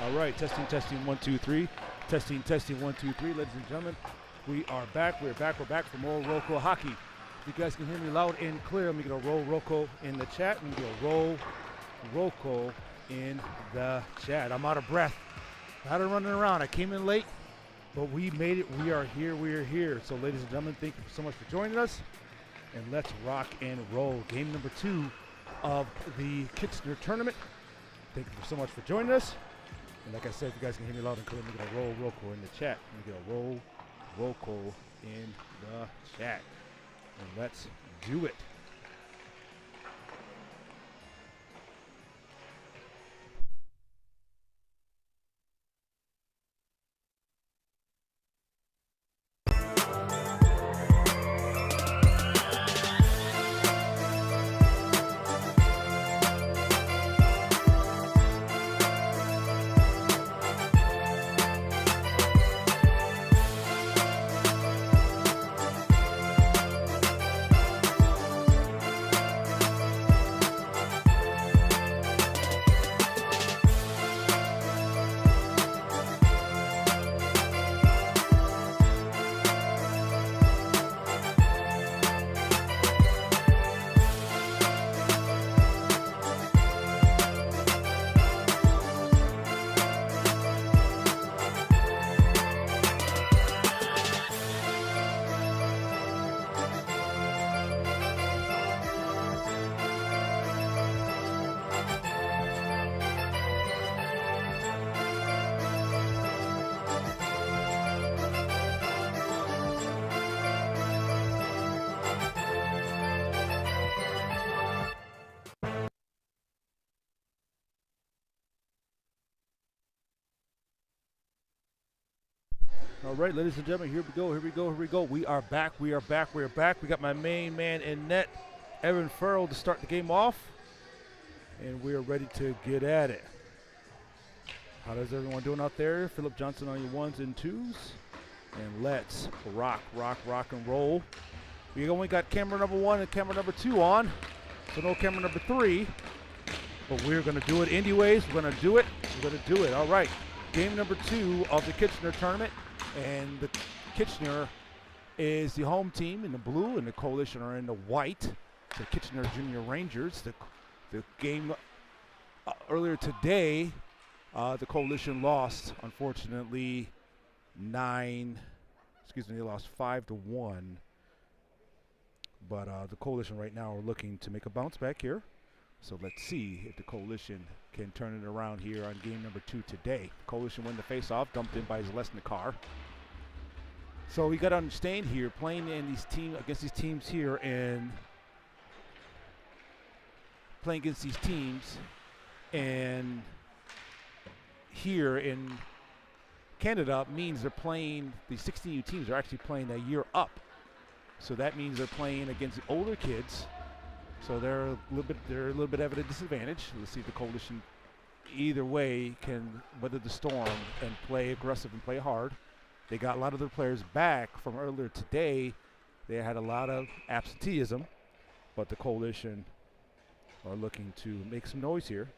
All right, testing, 1, 2, 3. Testing, 1, 2, 3. Ladies and gentlemen, we are back. We're back for more Roco hockey. If you guys can hear me loud and clear, I'm going to roll Roco in the chat. I'm going to roll Roco in the chat. I'm out of breath. Out of running around. I came in late, but we made it. We are here. We are here. So, ladies and gentlemen, thank you so much for joining us. And let's rock and roll. Game number 2 of the Kitchener tournament. Thank you so much for joining us. And like I said, if you guys can hear me loud and clear, I'm going to roll Roco in the chat. I'm going to roll Roco in the chat. And let's do it. All right, ladies and gentlemen, here we go. We are back. We got my main man in net, Evan Farrell, to start the game off. And we are ready to get at it. How does everyone doing out there? Philip Johnson on your 1s and 2s. And let's rock and roll. We only got camera number 1 and camera number 2 on. So no camera number 3. But we're going to do it anyways. We're going to do it. All right. Game number 2 of the Kitchener tournament. And the Kitchener is the home team in the blue, and the Coalition are in the white. The Kitchener Junior Rangers. The game earlier today, the Coalition lost, unfortunately, they lost 5-1. But the Coalition right now are looking to make a bounce back here. So let's see if the Coalition can turn it around here on game number 2 today. Coalition win the face-off, dumped in by Zalesnikar. So we got to understand here, playing in against these teams here, and playing against these teams, and here in Canada means they're playing, the 16U teams are actually playing a year up. So that means they're playing against the older kids. So they're a little bit at a disadvantage. Let's see if the Coalition either way can weather the storm and play aggressive and play hard. They got a lot of their players back from earlier today. They had a lot of absenteeism, but the Coalition are looking to make some noise here.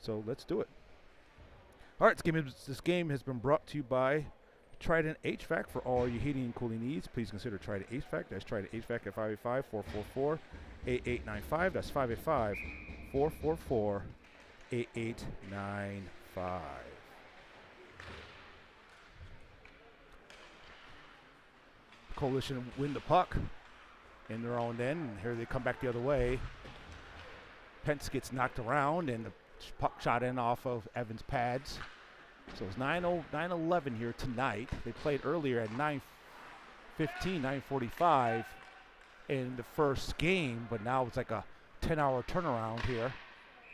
So let's do it. All right, this game has been brought to you by Trident HVAC. For all your heating and cooling needs, please consider Trident HVAC. That's Trident HVAC at 585-444-8895. That's 585-444-8895. Coalition win the puck in their own end, and here they come back the other way. Pence gets knocked around, and the puck shot in off of Evans' pads. So it's 9:11 here tonight. They played earlier at 9:15, 9:45 in the first game, but now it's like a 10-hour turnaround here.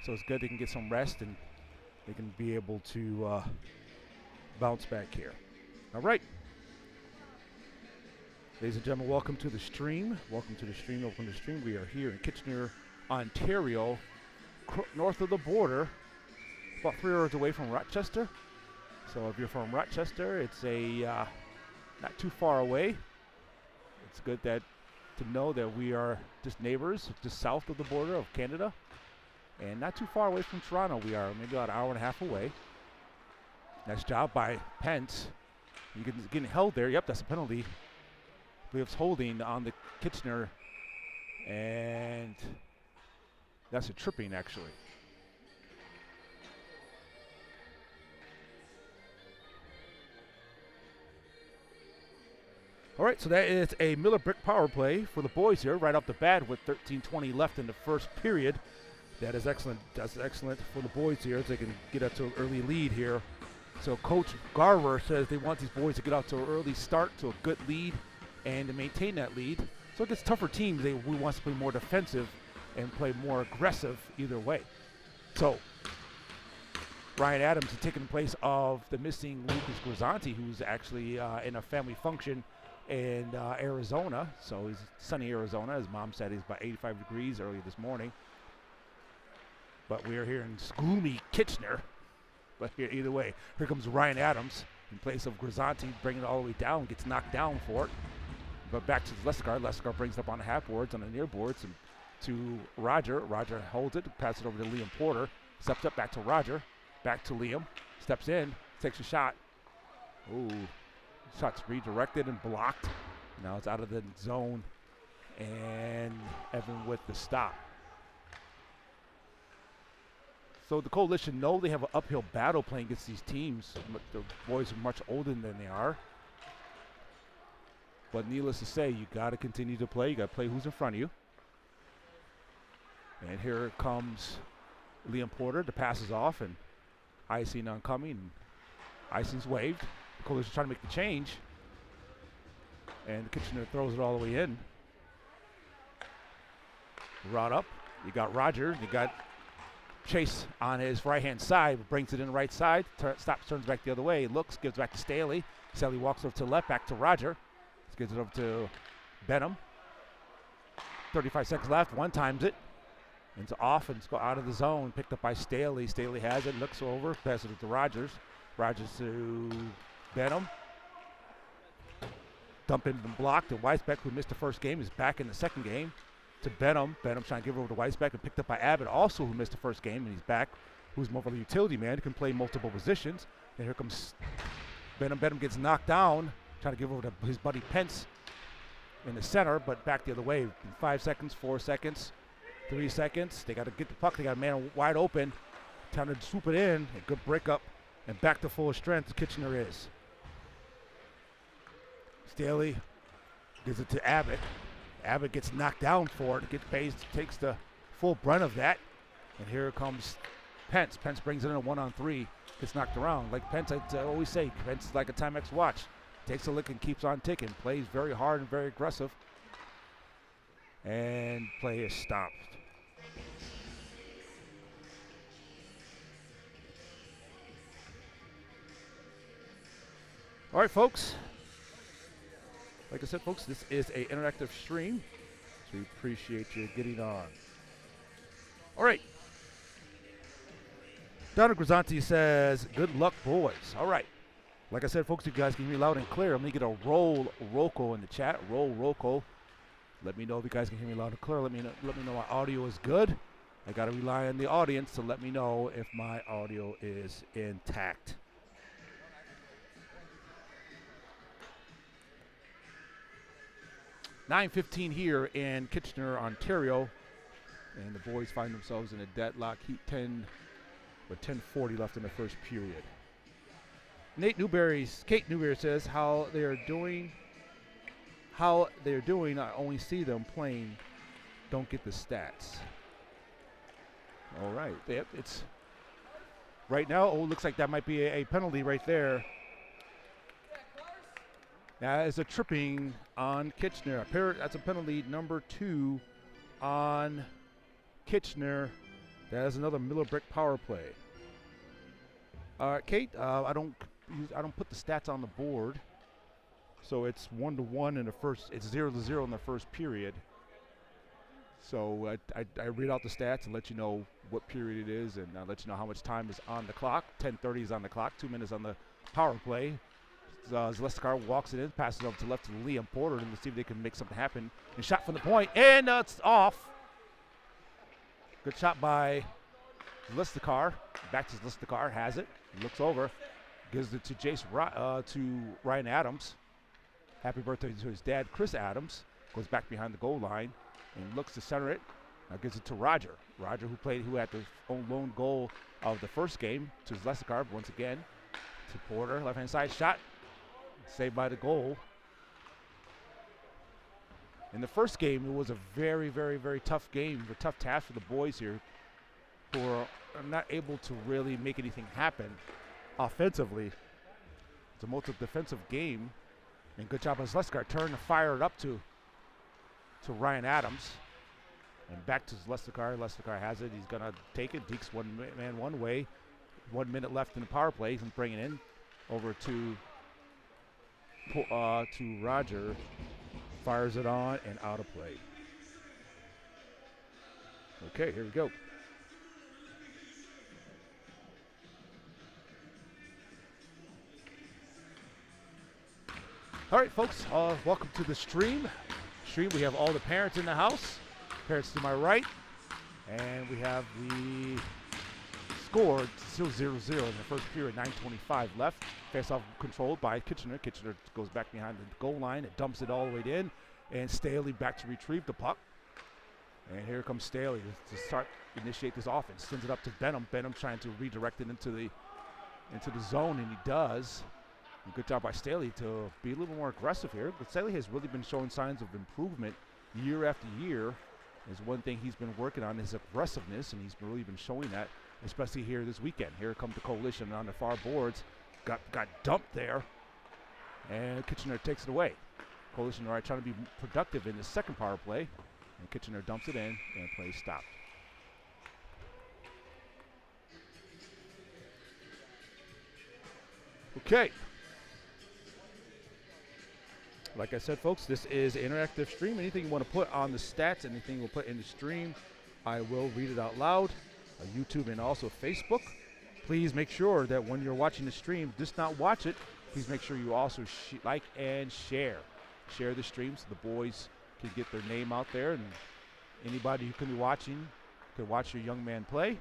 So it's good they can get some rest and they can be able to bounce back here. All right. Ladies and gentlemen, welcome to the stream. Welcome to the stream. We are here in Kitchener, Ontario, north of the border, about 3 hours away from Rochester. So if you're from Rochester, it's not too far away. It's good to know that we are just neighbors, just south of the border of Canada, and not too far away from Toronto. We are maybe about an hour and a half away. Nice job by Pence. Getting held there. Yep, that's a penalty. I believe it's holding on the Kitchener. And that's a tripping, actually. All right, so that is a Miller Brick power play for the boys here right off the bat with 13:20 left in the first period. That is excellent. That's excellent for the boys here as they can get up to an early lead here. So Coach Garver says they want these boys to get out to an early start, to a good lead, and to maintain that lead. So against tougher teams, we want to play more defensive and play more aggressive either way. So Ryan Adams is taking the place of the missing Lucas Grisanti, who's actually in a family function in Arizona. So he's sunny Arizona. His mom said he's about 85 degrees early this morning. But we are here in gloomy Kitchener. But here, either way, here comes Ryan Adams in place of Grisanti, bringing it all the way down, gets knocked down for it. But back to Leskar. Leskar brings it up on the half boards, on the near boards, and to Roger. Roger holds it, passes it over to Liam Porter. Steps up back to Roger, back to Liam. Steps in, takes a shot. Ooh, shot's redirected and blocked. Now it's out of the zone, and Evan with the stop. So the Coalition know they have an uphill battle playing against these teams. The boys are much older than they are. But needless to say, you got to continue to play. You got to play who's in front of you. And here comes Liam Porter. The pass is off, and icing oncoming. And icing's waved. The Coalition trying to make the change. And Kitchener throws it all the way in. Rod up. You got Roger. You got Chase on his right-hand side, brings it in the right side, stops, turns back the other way, looks, gives back to Staley. Staley walks over to the left, back to Roger. Gives it over to Benham. 35 seconds left, one times it. And it's off and it's go out of the zone, picked up by Staley. Staley has it, looks over, passes it to Rogers. Rogers to Benham. Dump in and blocked, and Weisbeck, who missed the first game, is back in the second game. To Benham. Benham trying to give it over to Weisbeck, and picked up by Abbott, also who missed the first game, and he's back, who's more of a utility man, who can play multiple positions. And here comes Benham. Benham gets knocked down, trying to give over to his buddy Pence in the center, but back the other way. 5 seconds, 4 seconds, 3 seconds. They got to get the puck. They got a man wide open. Time to swoop it in. A good breakup, and back to full strength. Kitchener is. Staley gives it to Abbott. Abbott gets knocked down for it. Takes the full brunt of that. And here comes Pence. Pence brings it in a 1-on-3. Gets knocked around. Like Pence, I always say, Pence is like a Timex watch. Takes a lick and keeps on ticking. Plays very hard and very aggressive. And play is stopped. All right, folks. Like I said, folks, this is an interactive stream, so we appreciate you getting on. All right. Donna Grisanti says, good luck, boys. All right. Like I said, folks, you guys can hear me loud and clear. I'm going to get a roll call in the chat. Roll call. Let me know if you guys can hear me loud and clear. Let me know my audio is good. I got to rely on the audience to let me know if my audio is intact. .9:15 here in Kitchener, Ontario, and the boys find themselves in a deadlock. Heat 10 with 10:40 left in the first period. Kate Newberry says how they're doing. I only see them playing, don't get the stats. All right, it's right now. Oh, looks like that might be a penalty right there. That is a tripping on Kitchener. That's a penalty number 2 on Kitchener. That is another Miller Brick power play. Kate, I don't put the stats on the board, so it's 1-1 in the first. It's 0-0 in the first period. So I read out the stats and let you know what period it is, and I'll let you know how much time is on the clock. 10:30 is on the clock. 2 minutes on the power play. Zleskar walks it in, passes it over to left to Liam Porter, and to see if they can make something happen. And shot from the point, and it's off. Good shot by Zleskar. Back to Zleskar, has it. Looks over, Gives it to to Ryan Adams. Happy birthday to his dad, Chris Adams. Goes back behind the goal line and looks to center it. Now gives it to Roger. Roger, who had the own lone goal of the first game, to Zleskar once again. To Porter, left-hand side shot. Saved by the goal. In the first game, it was a very, very, very tough game, a tough task for the boys here, who are not able to really make anything happen offensively. It's a multi-defensive game, and good job on Zleskar. Turn to fire it up to Ryan Adams, and back to Zleskar. Zleskar has it. He's gonna take it. Deeks one man one way. 1 minute left in the power play. He's bringing it in over to Roger. Fires it on and out of play. Okay, here we go. All right, folks, welcome to the stream. We have all the parents in the house. Parents to my right. And we have the score, still 0-0 in the first period, 9:25 left. Face-off controlled by Kitchener. Kitchener goes back behind the goal line. It dumps it all the way in. And Staley back to retrieve the puck. And here comes Staley to initiate this offense. Sends it up to Benham. Benham trying to redirect it into the zone, and he does. And good job by Staley to be a little more aggressive here. But Staley has really been showing signs of improvement year after year. Is one thing he's been working on, his aggressiveness, and he's really been showing that, especially here this weekend. Here comes the Coalition on the far boards. Got dumped there, and Kitchener takes it away. Coalition are trying to be productive in the second power play, and Kitchener dumps it in, and play stopped. Okay. Like I said, folks, this is an interactive stream. Anything you want to put on the stats, anything we'll put in the stream, I will read it out loud on YouTube and also Facebook. Please make sure that when you're watching the stream, just not watch it. Please make sure you also like and share. Share the stream so the boys can get their name out there, and anybody who can be watching can watch your young man play.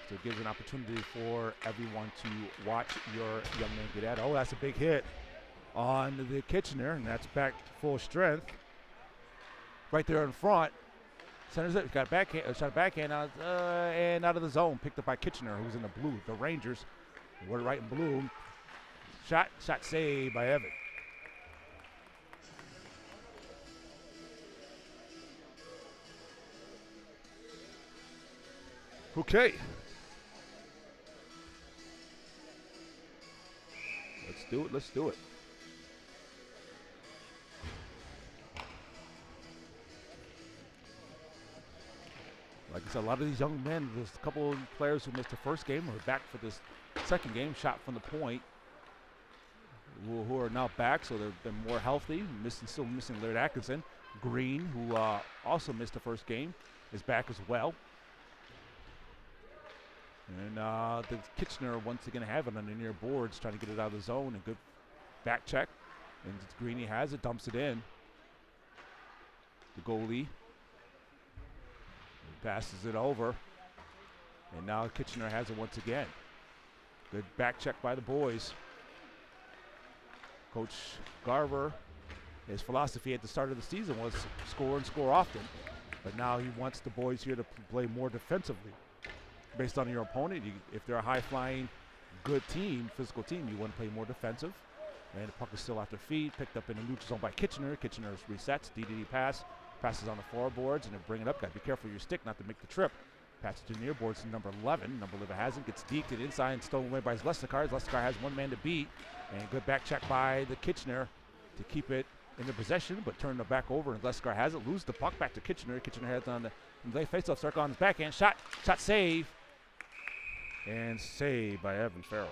So it gives an opportunity for everyone to watch your young man get at it. Oh, that's a big hit on the Kitchener, and that's back to full strength. Right there in front. Centers it. Got a backhand, shot a backhand out, and out of the zone. Picked up by Kitchener, who's in the blue. The Rangers were right in blue. Shot saved by Evan. Okay. Let's do it. Like I said, a lot of these young men, there's a couple of players who missed the first game are back for this second game, shot from the point, who are now back, so they've been more healthy. Still missing Laird Atkinson. Green, who also missed the first game, is back as well. And the Kitchener once again have it on the near boards, trying to get it out of the zone. A good back check. And Greeny has it, dumps it in. The goalie passes it over. And now Kitchener has it once again. Good back check by the boys. Coach Garver, his philosophy at the start of the season was score and score often. But now he wants the boys here to play more defensively. Based on your opponent, if they're a high-flying, good team, physical team, you want to play more defensive. And the puck is still off their feet, picked up in the neutral zone by Kitchener. Kitchener resets, DDD pass, passes on the floorboards, and they bring it up. Got to be careful of your stick not to make the trip. Passes to near boards to number 11. Number 11 has it, gets deked it inside and stolen away by Zleskar. Zleskar has one man to beat, and good back check by the Kitchener to keep it in the possession, but turn it back over, and Zleskar has it. Lose the puck back to Kitchener. Kitchener has on the face-off circle on his backhand. Shot save. And saved by Evan Farrell.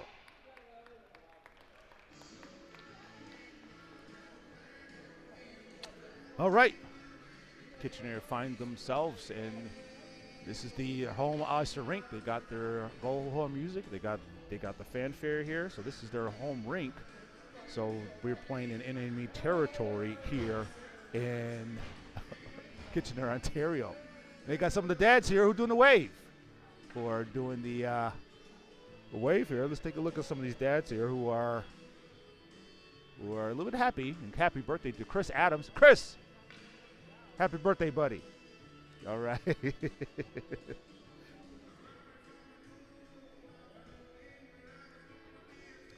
All right. Kitchener find themselves, and this is the home ice rink. They got their home music. They got the fanfare here. So this is their home rink. So we're playing in enemy territory here in Kitchener, Ontario. They got some of the dads here who are doing the wave. Who are doing the a wave here. Let's take a look at some of these dads here who are a little bit happy. And happy birthday to Chris Adams. Chris, happy birthday, buddy. All right.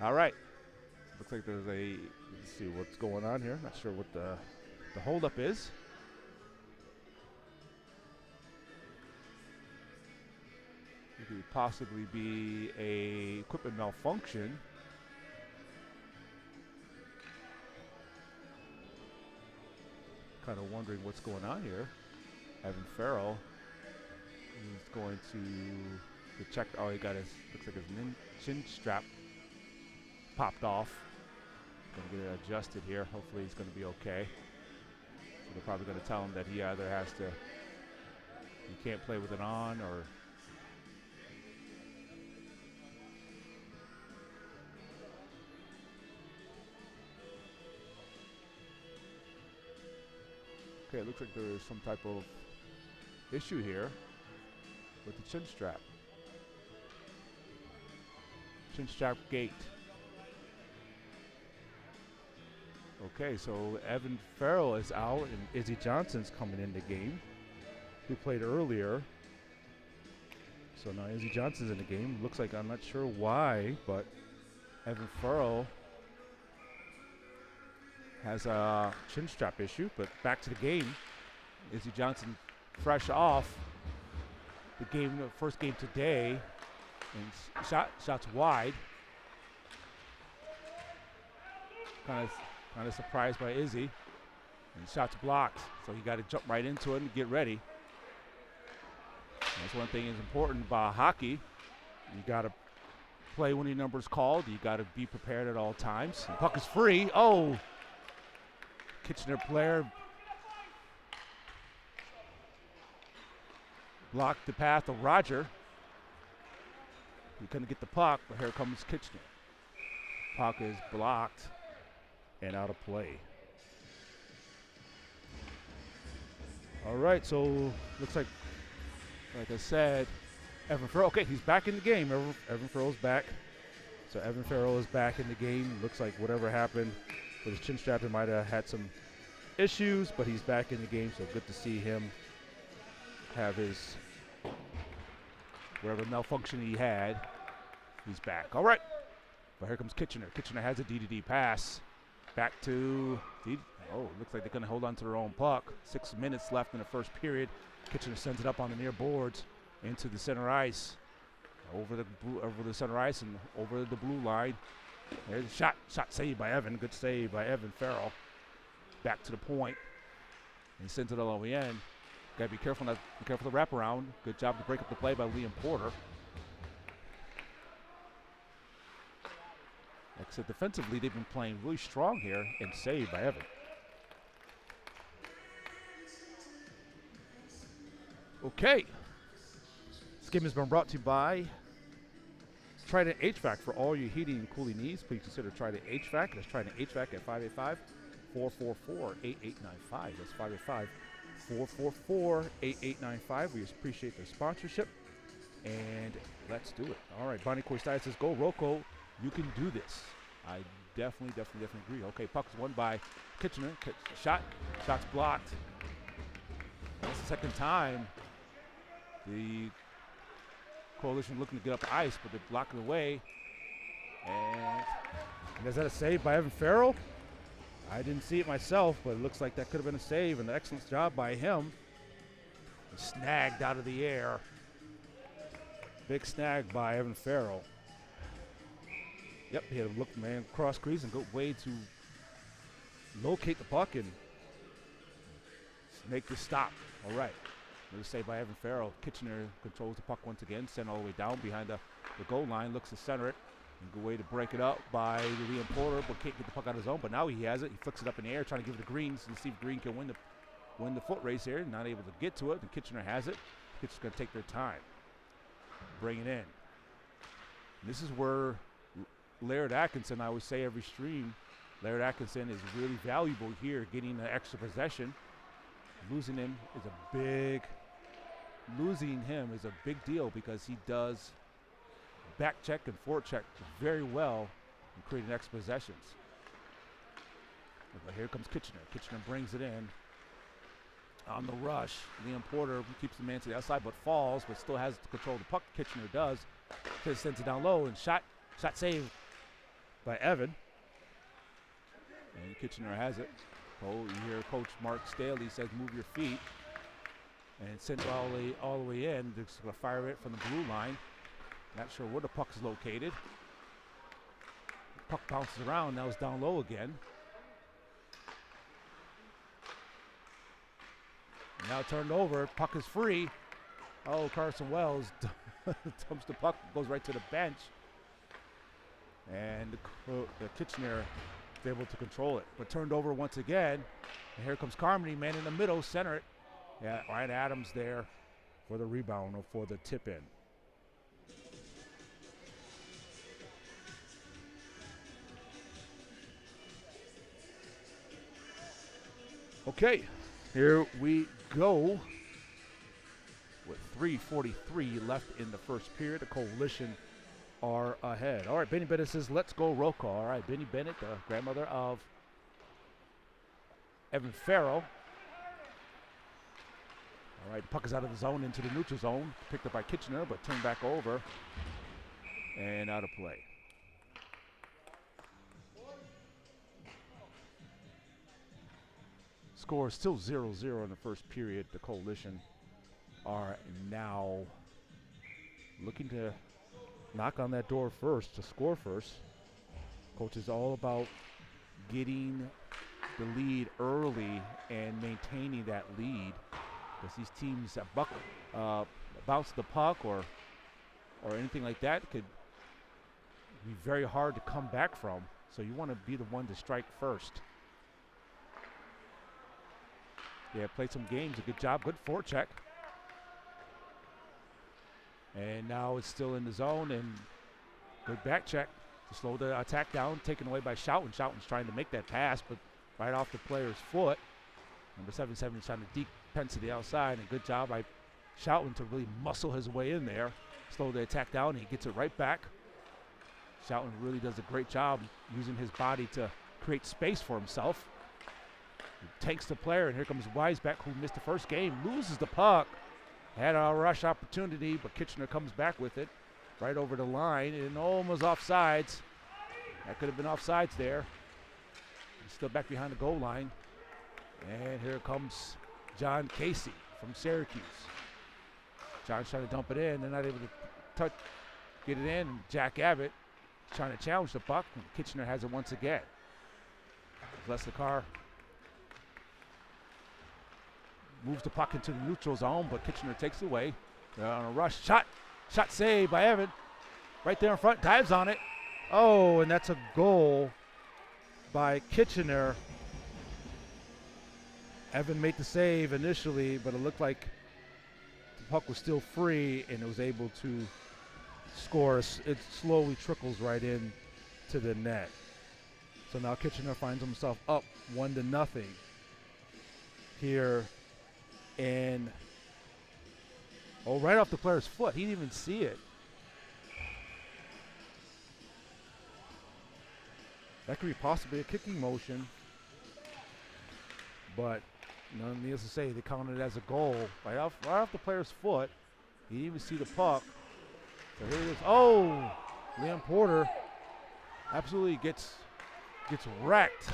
All right. Looks like there's let's see what's going on here. Not sure what the holdup is. It could possibly be a equipment malfunction. Kind of wondering what's going on here. Evan Farrell is going to check. Oh, he got looks like his chin strap popped off. Gonna get it adjusted here. Hopefully he's gonna be okay. So they're probably gonna tell him that he either has to, he can't play with it on, or okay, it looks like there is some type of issue here with the chin strap. Chin strap gate. Okay, so Evan Farrell is out and Izzy Johnson's coming in the game, who played earlier. So now Izzy Johnson's in the game. Looks like, I'm not sure why, but Evan Farrell has a chin strap issue. But back to the game. Izzy Johnson fresh off the game, the first game today, and shots wide. Kind of surprised by Izzy, and shots blocked, so he got to jump right into it and get ready. That's one thing that's important about hockey. You got to play when your number's called. You got to be prepared at all times. The puck is free. Oh, Kitchener player blocked the path of Roger. He couldn't get the puck, but here comes Kitchener. Puck is blocked and out of play. All right, so looks like I said, Evan Farrell. Okay, he's back in the game. Evan Farrell's back. So Evan Farrell is back in the game. Looks like whatever happened with his chin strap, he might have had some issues, but he's back in the game. So good to see him have his whatever malfunction he had. He's back. All right, but here comes Kitchener. Kitchener has a D-to-D pass. Back to looks like they're going to hold on to their own puck. 6 minutes left in the first period. Kitchener sends it up on the near boards into the center ice, over the center ice and over the blue line. There's a shot saved by Evan. Good save by Evan Farrell. Back to the point, and sends it all the way in. Got to be careful of the wraparound. Good job to break up the play by Liam Porter. Like I said, defensively, they've been playing really strong here, and saved by Evan. Okay. This game has been brought to you by Trident HVAC. For all your heating and cooling needs, please consider Trident HVAC. That's Trident HVAC at 585-444-8895. That's 585-444-8895. We appreciate their sponsorship, and let's do it. All right, Bonnie Corstad says, go Rocco. You can do this. I definitely agree. Okay, puck's won by Kitchener. Shot's blocked. That's the second time the Coalition looking to get up the ice, but they're blocking away. And is that a save by Evan Farrell? I didn't see it myself, but it looks like that could have been a save, and an excellent job by him. Snagged out of the air. Big snag by Evan Farrell. Yep, he had to look man cross crease and go way to locate the puck and make the stop. All right. Another save by Evan Farrell. Kitchener controls the puck once again, sent all the way down behind the goal line, looks to center it. And good way to break it up by Liam Porter, but can't get the puck out of his own. But now he has it. He flicks it up in the air, trying to give it to Green to see if Green can win the foot race here. Not able to get to it, and Kitchener has it. Kitchener's going to take their time. Bring it in. And this is where Laird Atkinson, I always say every stream, Laird Atkinson is really valuable here, getting the extra possession. Losing him is a big deal because he does back check and forward check very well in creating extra possessions. But here comes Kitchener. Kitchener brings it in on the rush. Liam Porter keeps the man to the outside but falls, but still has to control the puck. Kitchener does. Just sends it down low and shot saved by Evan. And Kitchener has it. Oh, you hear Coach Mark Staley says move your feet. And send it all the way in. They're just going to fire it from the blue line. Not sure where the puck is located. Puck bounces around. Now it's down low again. Now turned over. Puck is free. Oh, Carson Wells dumps the puck, goes right to the bench. And the Kitchener is able to control it. But turned over once again. And here comes Carmody, man in the middle, center it. Yeah, Ryan Adams there for the rebound or for the tip in. Okay, here we go with 3:43 left in the first period. The Coalition are ahead. All right, Benny Bennett says, let's go roll call. All right, Benny Bennett, the grandmother of Evan Farrell. All right, the puck is out of the zone into the neutral zone. Picked up by Kitchener, but turned back over and out of play. Score is still 0-0 in the first period. The Coalition are now looking to knock on that door first, to score first. Coach is all about getting the lead early and maintaining that lead, because these teams that bounce the puck or anything like that could be very hard to come back from. So you want to be the one to strike first. Yeah, played some games, a good job, good forecheck. And now it's still in the zone, and good back check to slow the attack down, taken away by Schouten. Schouten's trying to make that pass, but right off the player's foot. Number 77 is trying to deep pen to the outside, and good job by Schouten to really muscle his way in there, slow the attack down, and he gets it right back. Schouten really does a great job using his body to create space for himself. He takes the player, and here comes Weisbeck, who missed the first game, loses the puck. Had a rush opportunity, but Kitchener comes back with it right over the line, and almost offsides. That could have been offsides there. He's still back behind the goal line. And here comes John Casey from Syracuse. John's trying to dump it in. They're not able to get it in. Jack Abbott trying to challenge the puck, and Kitchener has it once again. Leslie moves the puck into the neutral zone, but Kitchener takes it away. They're on a rush. Shot saved by Evan. Right there in front, dives on it. Oh, and that's a goal by Kitchener. Evan made the save initially, but it looked like the puck was still free, and it was able to score. It slowly trickles right in to the net. So now Kitchener finds himself up 1-0 here. And right off the player's foot. He didn't even see it. That could be possibly a kicking motion, but needless to say, they counted it as a goal right off the player's foot. He didn't even see the puck. So here it is. Oh, Liam Porter absolutely gets wrecked,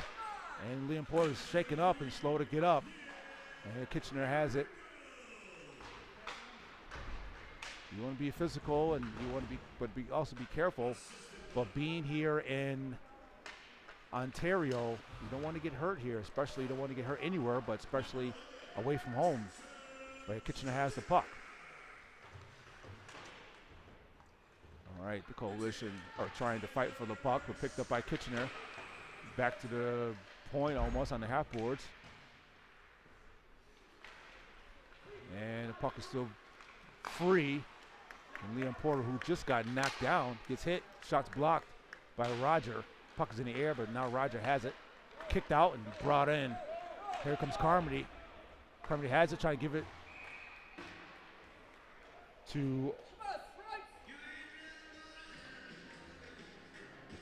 and Liam Porter's shaken up and slow to get up. And Kitchener has it. You want to be physical, and you want to also be careful. But being here in Ontario, you don't want to get hurt here. Especially, you don't want to get hurt anywhere, but especially away from home. But Kitchener has the puck. All right, the Coalition are trying to fight for the puck, but picked up by Kitchener. Back to the point, almost on the half boards. And the puck is still free. And Liam Porter, who just got knocked down, gets hit. Shots blocked by Roger. Puck is in the air, but now Roger has it. Kicked out and brought in. Here comes Carmody. Carmody has it, trying to give it to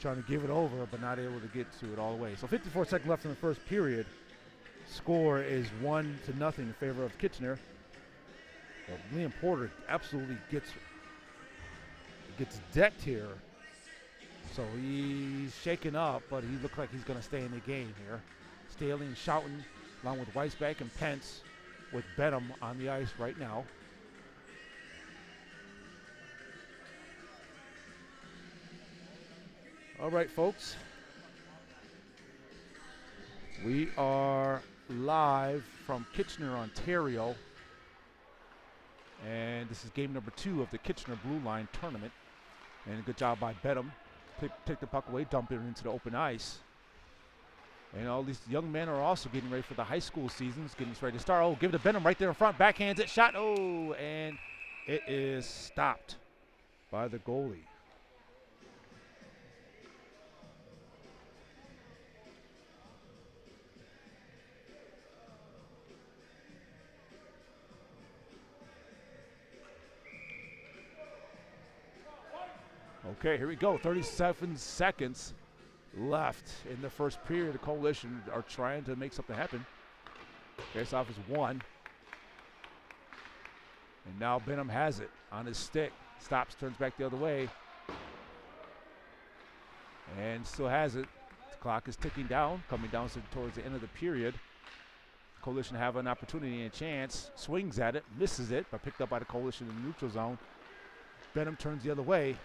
trying to give it over, but not able to get to it all the way. So 54 seconds left in the first period. Score is 1-0 in favor of Kitchener. Well, Liam Porter absolutely gets decked here. So he's shaken up, but he looks like he's going to stay in the game here. Staley and Schouten, along with Weisbeck and Pence, with Benham on the ice right now. All right, folks. We are live from Kitchener, Ontario. And this is game number 2 of the Kitchener Blueline tournament. And a good job by Benham. Take the puck away, dump it into the open ice. And all these young men are also getting ready for the high school seasons, getting ready to start. Oh, give it to Benham right there in front, backhands it, shot, oh, and it is stopped by the goalie. Okay, here we go, 37 seconds left in the first period. The Coalition are trying to make something happen. Face-off is won. And now Benham has it on his stick. Stops, turns back the other way. And still has it. The clock is ticking down, coming down towards the end of the period. Coalition have an opportunity and a chance. Swings at it, misses it, but picked up by the Coalition in the neutral zone. Benham turns the other way.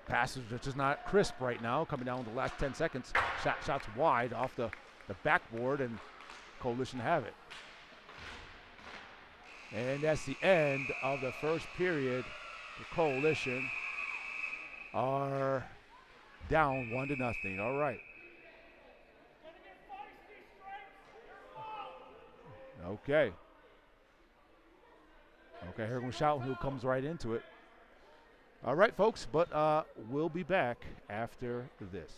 Passes are just not crisp right now, coming down with the last 10 seconds. Shots wide off the backboard, and Coalition have it. And that's the end of the first period. The Coalition are down 1-0. All right. Okay. Okay, here comes Schouten, who comes right into it. All right, folks, but we'll be back after this.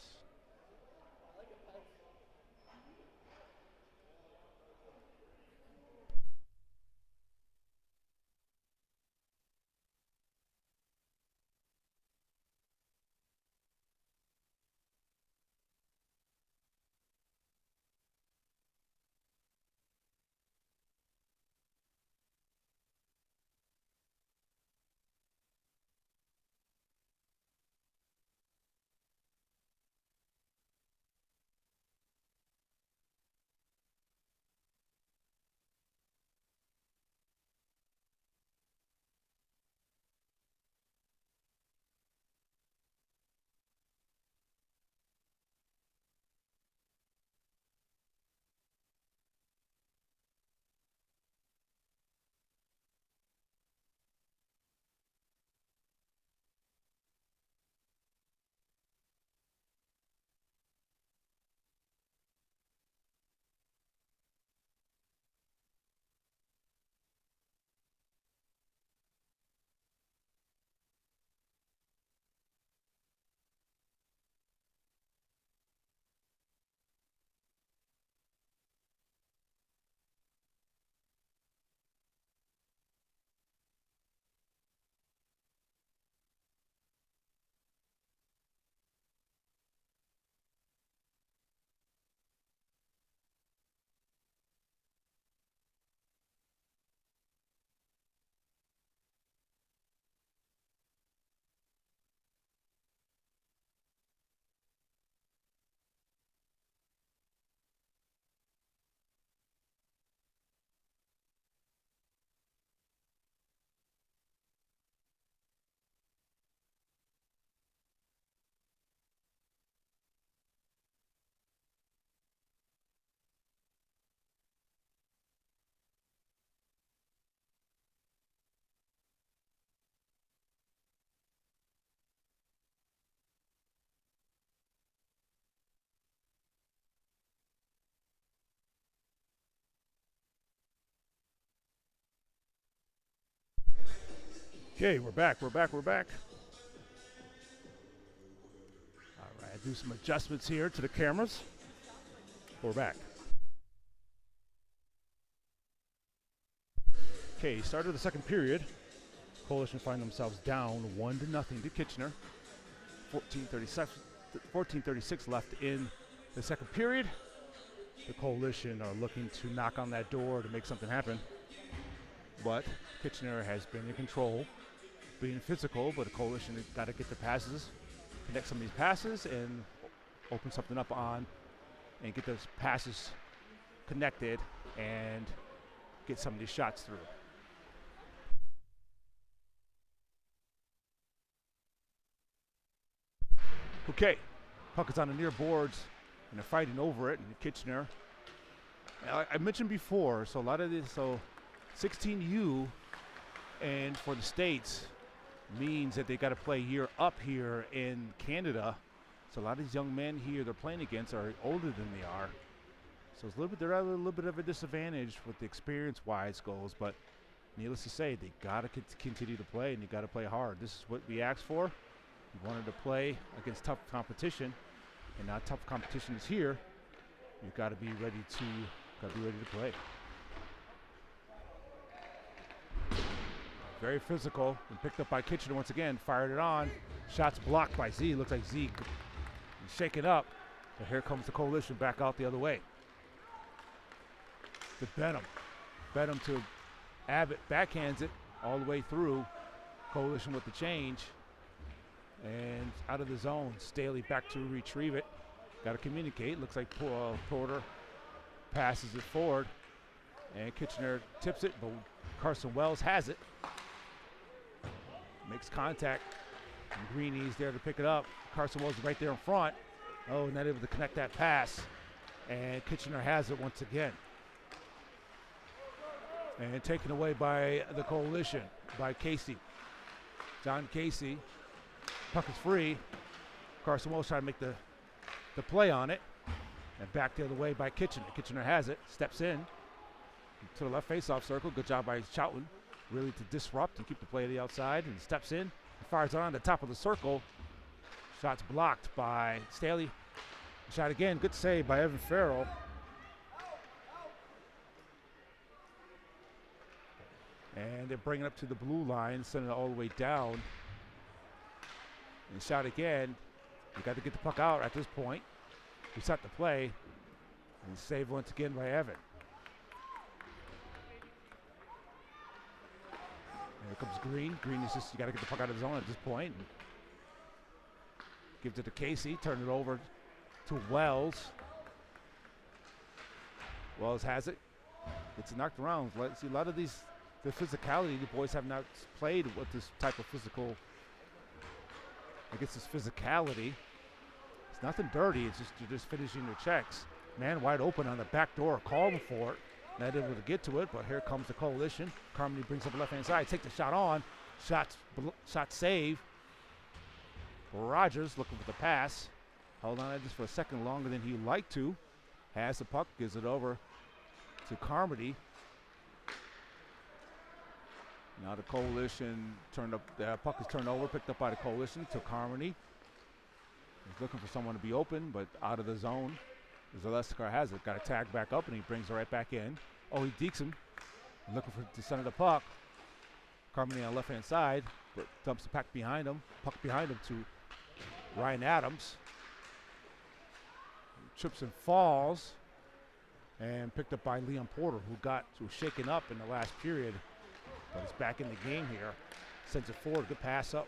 Okay, we're back. All right, do some adjustments here to the cameras. We're back. Okay, start of the second period. Coalition find themselves down 1-0 to Kitchener. 14:36 left in the second period. The Coalition are looking to knock on that door to make something happen. But Kitchener has been in control, being physical, but the Coalition has got to get the passes, connect some of these passes, and open something up on, and get those passes connected, and get some of these shots through. Okay, puck is on the near boards, and they're fighting over it, and Kitchener. I mentioned before, so a lot of this, so 16U, and for the States, means that they got to play year up here in Canada. So a lot of these young men here they're playing against are older than they are. So it's they're at a little bit of a disadvantage with the experience-wise goals, but needless to say, they got to continue to play, and you got to play hard. This is what we asked for. We wanted to play against tough competition, and now tough competition is here. You've got to be ready to play. Very physical, and picked up by Kitchener once again. Fired it on. Shots blocked by Z. Looks like Z shaking up. And here comes the Coalition back out the other way. To Benham. Benham to Abbott. Backhands it all the way through. Coalition with the change. And out of the zone. Staley back to retrieve it. Got to communicate. Looks like Porter passes it forward. And Kitchener tips it, but Carson Wells has it. Makes contact. And Greeny's there to pick it up. Carson Wells is right there in front. Oh, not able to connect that pass. And Kitchener has it once again. And taken away by the Coalition, by Casey. John Casey. Puck is free. Carson Wells trying to make the play on it. And back the other way by Kitchener. Kitchener has it. Steps in to the left face-off circle. Good job by Chouton. Really to disrupt and keep the play to the outside. And steps in. And fires it on the top of the circle. Shots blocked by Staley. Shot again. Good save by Evan Farrell. And they're bringing it up to the blue line, sending it all the way down. And shot again. You got to get the puck out at this point. Reset the play. And save once again by Evan. And here comes Green. Green is just, you got to get the puck out of the zone at this point. And gives it to Casey. Turn it over to Wells. Wells has it. It's knocked around. See, a lot of these, the physicality, the boys have not played with this type of physical, I guess this physicality. It's nothing dirty. It's just you're just finishing your checks. Man wide open on the back door, calling for it. Not able to get to it, but here comes the Coalition. Carmody brings up the left-hand side. Take the shot on. Shot save. Rogers looking for the pass. Held on just for a second longer than he'd like to. Has the puck, gives it over to Carmody. Now the Coalition turned up, the puck is turned over, picked up by the Coalition to Carmody. He's looking for someone to be open, but out of the zone. Zaleskar has it, got a tag back up, and he brings it right back in. Oh, he dekes him. Looking for the center of the puck. Carmody on the left-hand side, but dumps the puck behind him to Ryan Adams. Trips and falls, and picked up by Leon Porter, who was shaken up in the last period, but he's back in the game here. Sends it forward, good pass up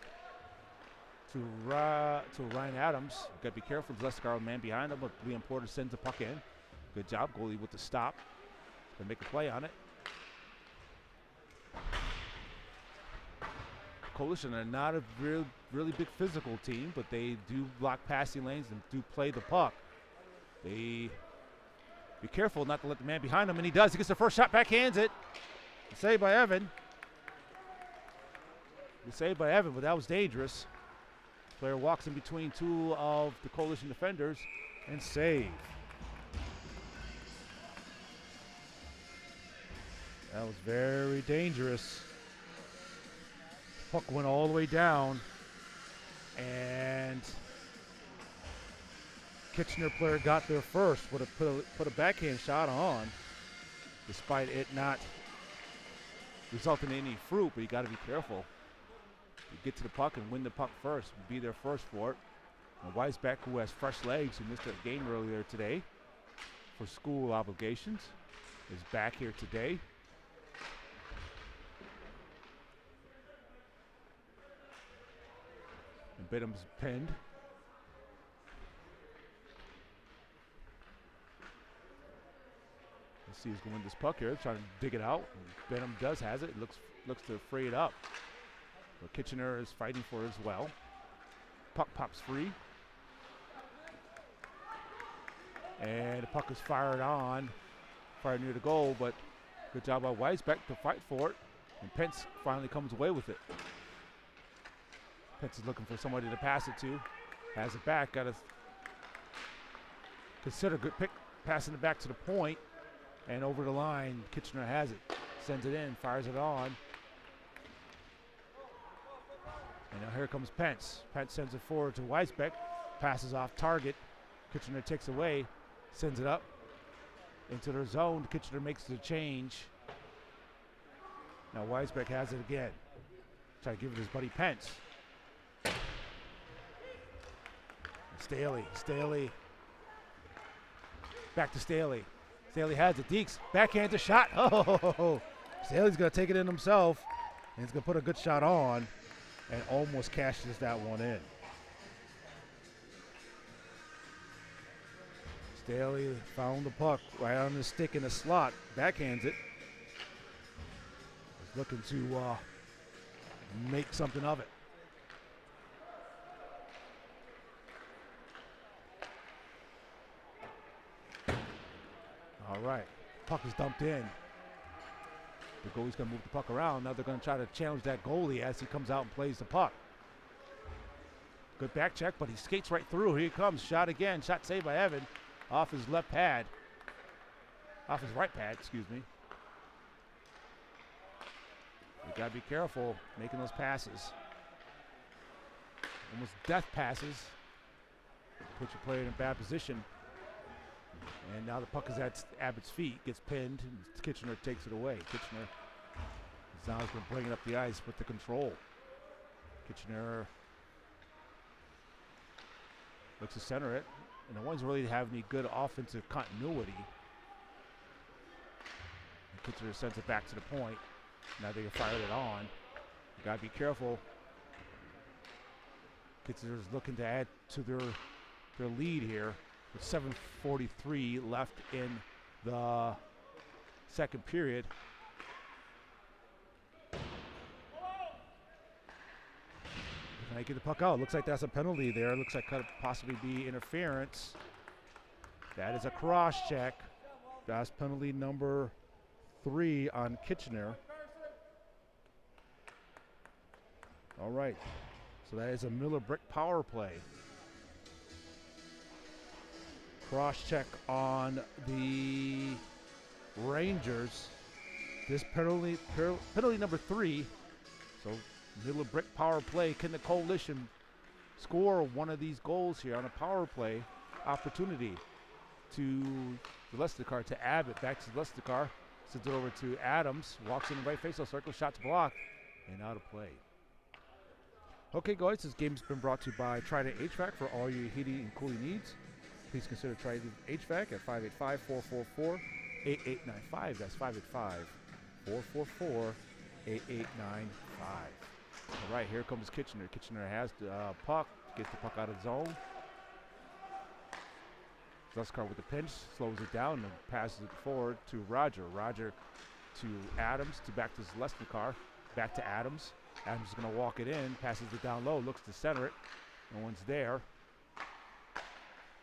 to Ryan Adams. Got to be careful, Zaleskar, man behind him, but Leon Porter sends the puck in. Good job, goalie with the stop. Gonna make a play on it. Coalition are not a really big physical team, but they do block passing lanes and do play the puck. They be careful not to let the man behind him, and he does. He gets the first shot, backhands it. Saved by Evan. Saved by Evan, but that was dangerous. Player walks in between two of the Coalition defenders and save. That was very dangerous. Puck went all the way down, and Kitchener player got there first. Would have put a backhand shot on, despite it not resulting in any fruit. But you got to be careful. You get to the puck and win the puck first. Be there first for it. And Weisbeck, who has fresh legs, who missed a game earlier today for school obligations, is back here today. And Bidham's pinned. Let's see who's going to win this puck here. Trying to dig it out. And Bidham has it. Looks to free it up. But Kitchener is fighting for it as well. Puck pops free. And the puck is fired near the goal, but good job by Weisbeck to fight for it. And Pence finally comes away with it. Pence is looking for somebody to pass it to. Has it back, got to consider good pick, passing it back to the point. And over the line, Kitchener has it. Sends it in, fires it on. And now here comes Pence. Pence sends it forward to Weisbeck. Passes off target. Kitchener takes away. Sends it up into their zone. Kitchener makes the change. Now Weisbeck has it again. Try to give it his buddy Pence. Staley. Back to Staley. Staley has it. Deeks, backhand to shot. Oh, Staley's going to take it in himself. And he's going to put a good shot on and almost cashes that one in. Staley found the puck right on the stick in the slot. Backhands it. He's looking to make something of it. All right, puck is dumped in. The goalie's going to move the puck around. Now they're going to try to challenge that goalie as he comes out and plays the puck. Good back check, but he skates right through. Here he comes. Shot again. Shot saved by Evan off his left pad. Off his right pad, excuse me. You got to be careful making those passes. Almost death passes. Put your player in a bad position. And now the puck is at Abbott's feet, gets pinned, and Kitchener takes it away. Kitchener is now going to bring it up the ice with the control. Kitchener looks to center it, and the ones really have any good offensive continuity. And Kitchener sends it back to the point. Now they can fire it on. You got to be careful. Kitchener's looking to add to their lead here. With 7:43 left in the second period. Can I get the puck out? Looks like that's a penalty there. Looks like could possibly be interference. That is a cross check. That's penalty number 3 on Kitchener. All right. So that is a Miller Brick power play. Cross check on the Rangers. This penalty number 3. So Miller Brick power play. Can the Coalition score one of these goals here on a power play opportunity? To Zalesnikar, to Abbott, back to Zalesnikar. Sends it over to Adams. Walks in the right faceoff circle. Shots blocked and out of play. Okay, guys, this game's been brought to you by Trident HVAC for all your heating and cooling needs. Please consider Trident HVAC at 585-444-8895. That's 585-444-8895. All right, here comes Kitchener. Kitchener has the puck, gets the puck out of zone. Zalesnikar with the pinch, slows it down and passes it forward to Roger. Roger to Adams, back to Zalesnikar, back to Adams. Adams is going to walk it in, passes it down low, looks to center it. No one's there.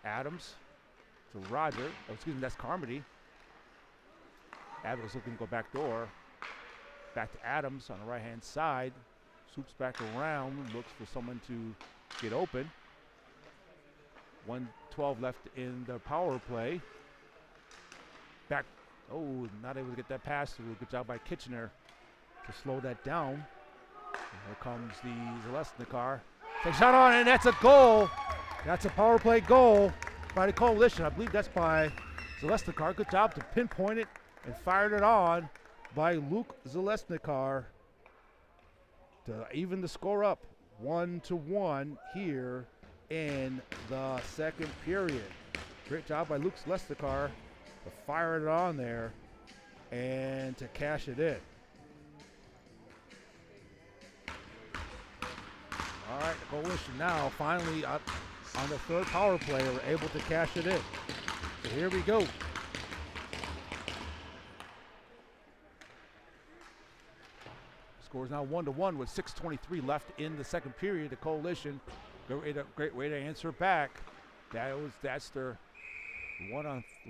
Adams to Roger. Oh, excuse me, that's Carmody. Adams looking to go back door. Back to Adams on the right-hand side. Swoops back around, looks for someone to get open. 1:12 left in the power play. Back, oh, not able to get that pass through. Good job by Kitchener to slow that down. And here comes the Zalesnikar. Takes a shot on, and that's a goal. That's a power play goal by the Coalition. I believe that's by Zalesnikar. Good job to pinpoint it and fired it on by Luke Zalesnikar to even the score up 1-1 here in the second period. Great job by Luke Lestercar to fire it on there and to cash it in. All right, the Coalition now finally on the third power play are able to cash it in. So here we go. Score is now 1-1 with 6:23 left in the second period. The Coalition, great way to answer back. That's their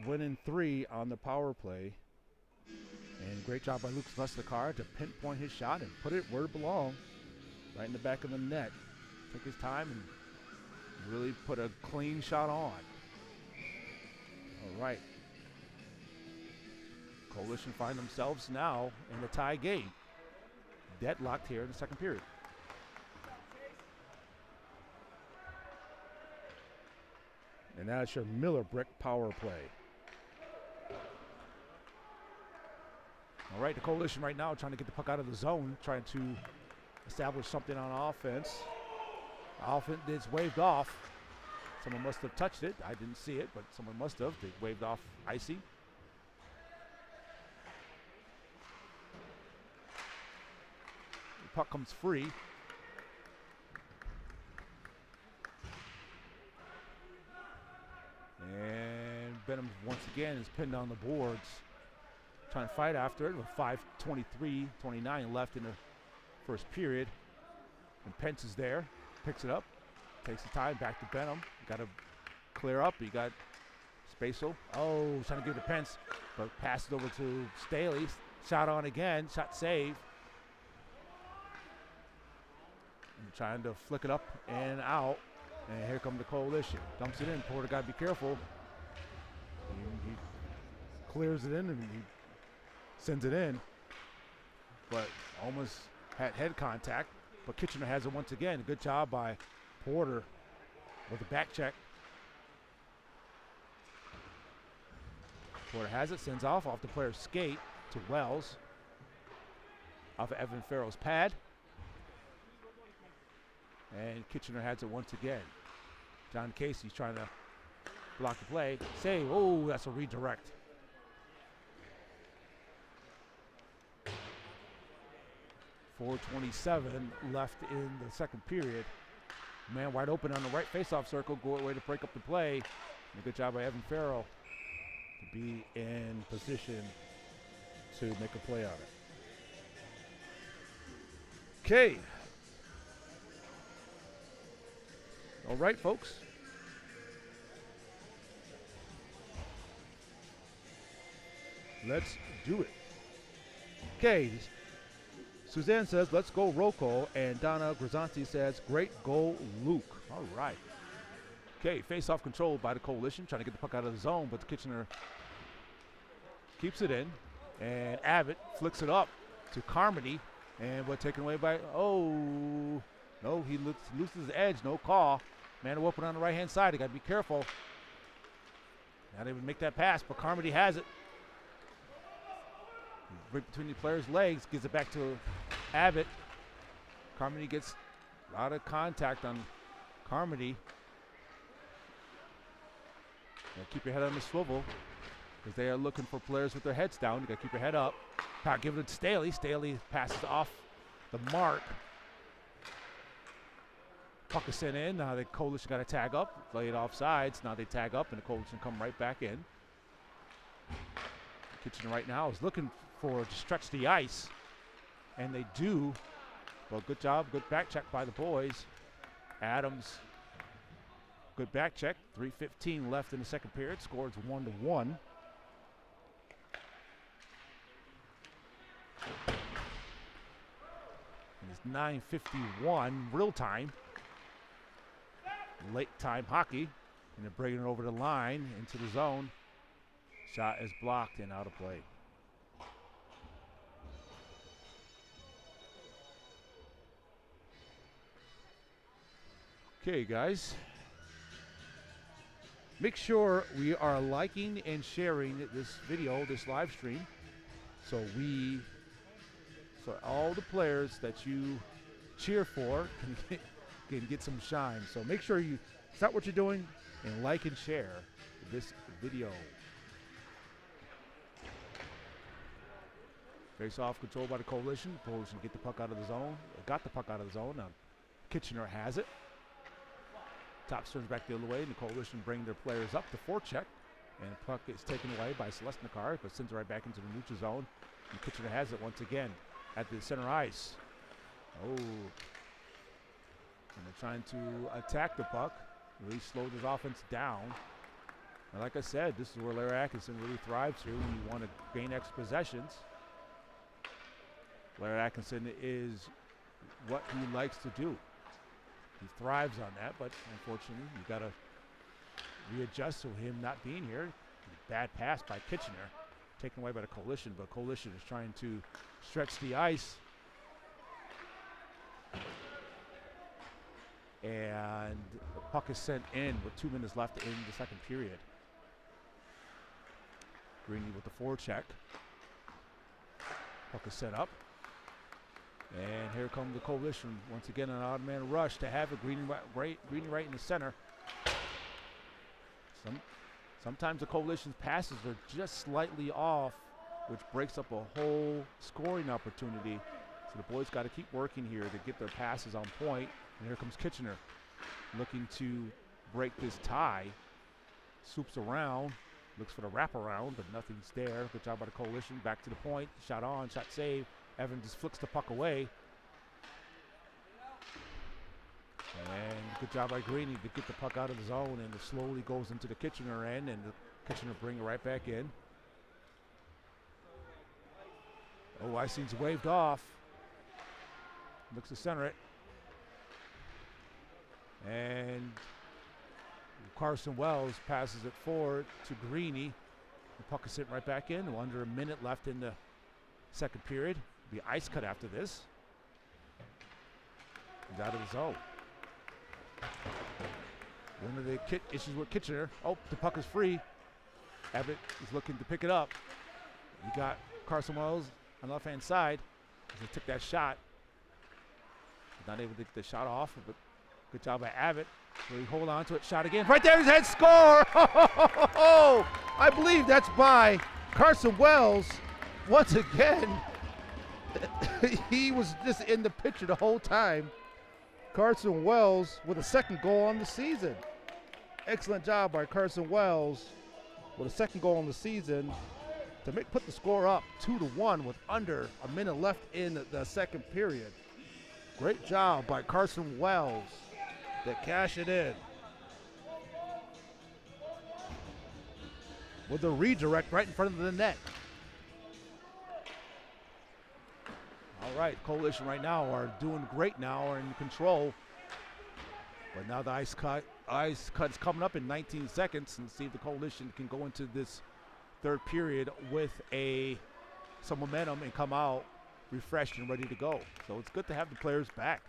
winning 3 on the power play. And great job by Luke Lestercar to pinpoint his shot and put it where it belonged, right in the back of the net. Took his time and really put a clean shot on. All right. Coalition find themselves now in the tie game. Deadlocked here in the second period. And that's your Miller Brick power play. All right, the Coalition right now trying to get the puck out of the zone, trying to establish something on offense. Offense is waved off. Someone must have touched it. I didn't see it, but someone must have. They waved off icy. The puck comes free. And Benham once again is pinned on the boards. Trying to fight after it with 5:23-29 left in the first period. And Pence is there, picks it up, takes the time, back to Benham. Got to clear up. You got Spacel. Oh, trying to give it to Pence, but passes over to Staley. Shot on again, shot save. And trying to flick it up and out. And here comes the Coalition. Dumps it in. Porter got to be careful. He clears it in and he sends it in. But almost had head contact. But Kitchener has it once again. Good job by Porter with the back check. Porter has it, sends off the player's skate to Wells. Off of Evan Farrell's pad. And Kitchener has it once again. John Casey's trying to block the play. Save. Oh, that's a redirect. .427 left in the second period. Man wide open on the right faceoff circle. Good way to break up the play. And a good job by Evan Farrell to be in position to make a play on it. Okay. All right, folks. Let's do it. Okay. Suzanne says, let's go Rocco. And Donna Grisanti says, great goal, Luke. All right. Okay, face-off controlled by the Coalition. Trying to get the puck out of the zone, but the Kitchener keeps it in. And Abbott flicks it up to Carmody. And what taken away by, no, he loses his edge, no call. Man open on the right-hand side. He got to be careful. Not even make that pass, but Carmody has it. Right between the player's legs, gives it back to Abbott. Carmody gets a lot of contact on Carmody. Keep your head on the swivel because they are looking for players with their heads down. You got to keep your head up. Give it to Staley. Staley passes off the mark. Puck is sent in. Now the Coalition got to tag up. Play it off sides. Now they tag up and the Coalition come right back in. Kitchener right now is looking to stretch the ice, and they do. Well, good job, good back check by the boys. Adams, good back check. 3:15 left in the second period. Scores 1-1. And it's 9:51 real time. Late time hockey, and they're bringing it over the line into the zone. Shot is blocked and out of play. Okay, guys. Make sure we are liking and sharing this video, this live stream, so all the players that you cheer for can get some shine. So make sure you Stop what you're doing and like and share this video. Face off, controlled by the Coalition. Coalition get the puck out of the zone. Got the puck out of the zone. Now Kitchener has it. Top turns back the other way, and the Coalition bring their players up to forecheck. And the puck is taken away by Celestnikar, but sends it right back into the neutral zone. And Kitchener has it once again at the center ice. Oh. And they're trying to attack the puck. Really slowed his offense down. And like I said, this is where Larry Atkinson really thrives here when you want to gain extra possessions. Larry Atkinson is what he likes to do. He thrives on that, but unfortunately, you got to readjust to him not being here. Bad pass by Kitchener, taken away by the Coalition, but Coalition is trying to stretch the ice. And the puck is sent in with 2 minutes left in the second period. Greeny with the forecheck. Puck is set up. And here comes the Coalition. Once again, an odd man rush to have it. Greeny right in the center. Sometimes the Coalition's passes are just slightly off, which breaks up a whole scoring opportunity. So the boys got to keep working here to get their passes on point. And here comes Kitchener looking to break this tie. Swoops around, looks for the wraparound, but nothing's there. Good job by the Coalition. Back to the point. Shot on, shot save. Evan just flicks the puck away. And good job by Greeny to get the puck out of the zone, and it slowly goes into the Kitchener end, and the Kitchener bring it right back in. Oh, icing's waved off. Looks to center it. And Carson Wells passes it forward to Greeny. The puck is sitting right back in. Under a minute left in the second period. The ice cut after this. He's out of the zone. One of the issues with Kitchener. Oh, the puck is free. Abbott is looking to pick it up. You got Carson Wells on the left-hand side. He took that shot. Not able to get the shot off, but good job by Abbott. Really hold on to it. Shot again. Right there, his head score. Oh, I believe that's by Carson Wells. Once again, he was just in the picture the whole time. Carson Wells with a second goal on the season. Excellent job by Carson Wells with a second goal on the season to put the score up 2-1 with under a minute left in the second period. Great job by Carson Wells to cash it in. With a redirect right in front of the net. All right, Coalition right now are doing great now, are in control. But now the ice cut's coming up in 19 seconds, and see if the Coalition can go into this third period with some momentum and come out refreshed and ready to go. So it's good to have the players back.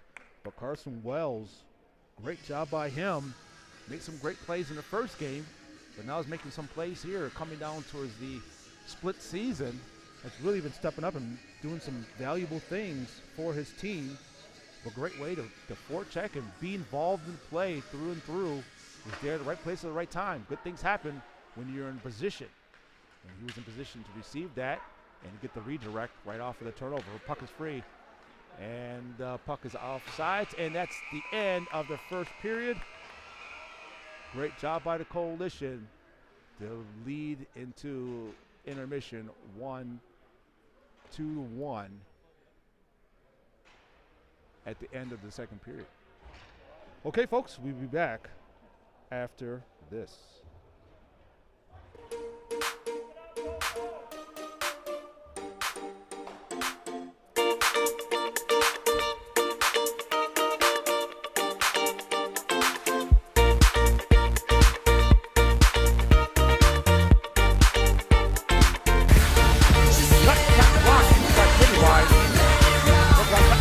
But Carson Wells, great job by him. Made some great plays in the first game, but now he's making some plays here coming down towards the split season. Has really been stepping up and doing some valuable things for his team. A great way to forecheck and be involved in play through and through. He's there at the right place at the right time. Good things happen when you're in position. And he was in position to receive that and get the redirect right off of the turnover. Puck is free. And puck is off sides. And that's the end of the first period. Great job by the Coalition to lead into intermission 2-1 at the end of the second period. Okay, folks, we'll be back after this.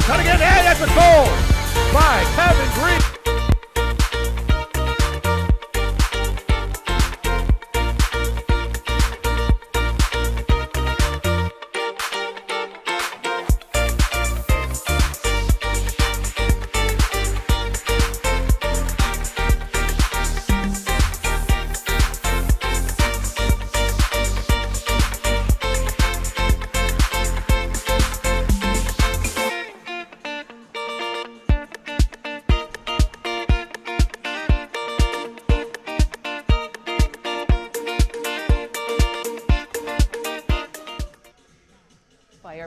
Cut again, and that's a goal by Kevin Green.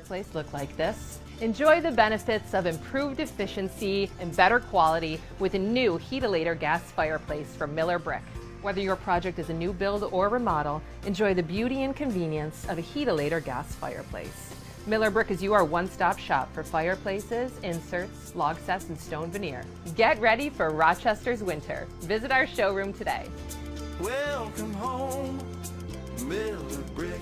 fireplace look like this. Enjoy the benefits of improved efficiency and better quality with a new Heatilator gas fireplace from Miller Brick. Whether your project is a new build or remodel, enjoy the beauty and convenience of a Heatilator gas fireplace. Miller Brick is your one-stop shop for fireplaces, inserts, log sets, and stone veneer. Get ready for Rochester's winter. Visit our showroom today. Welcome home, Miller Brick.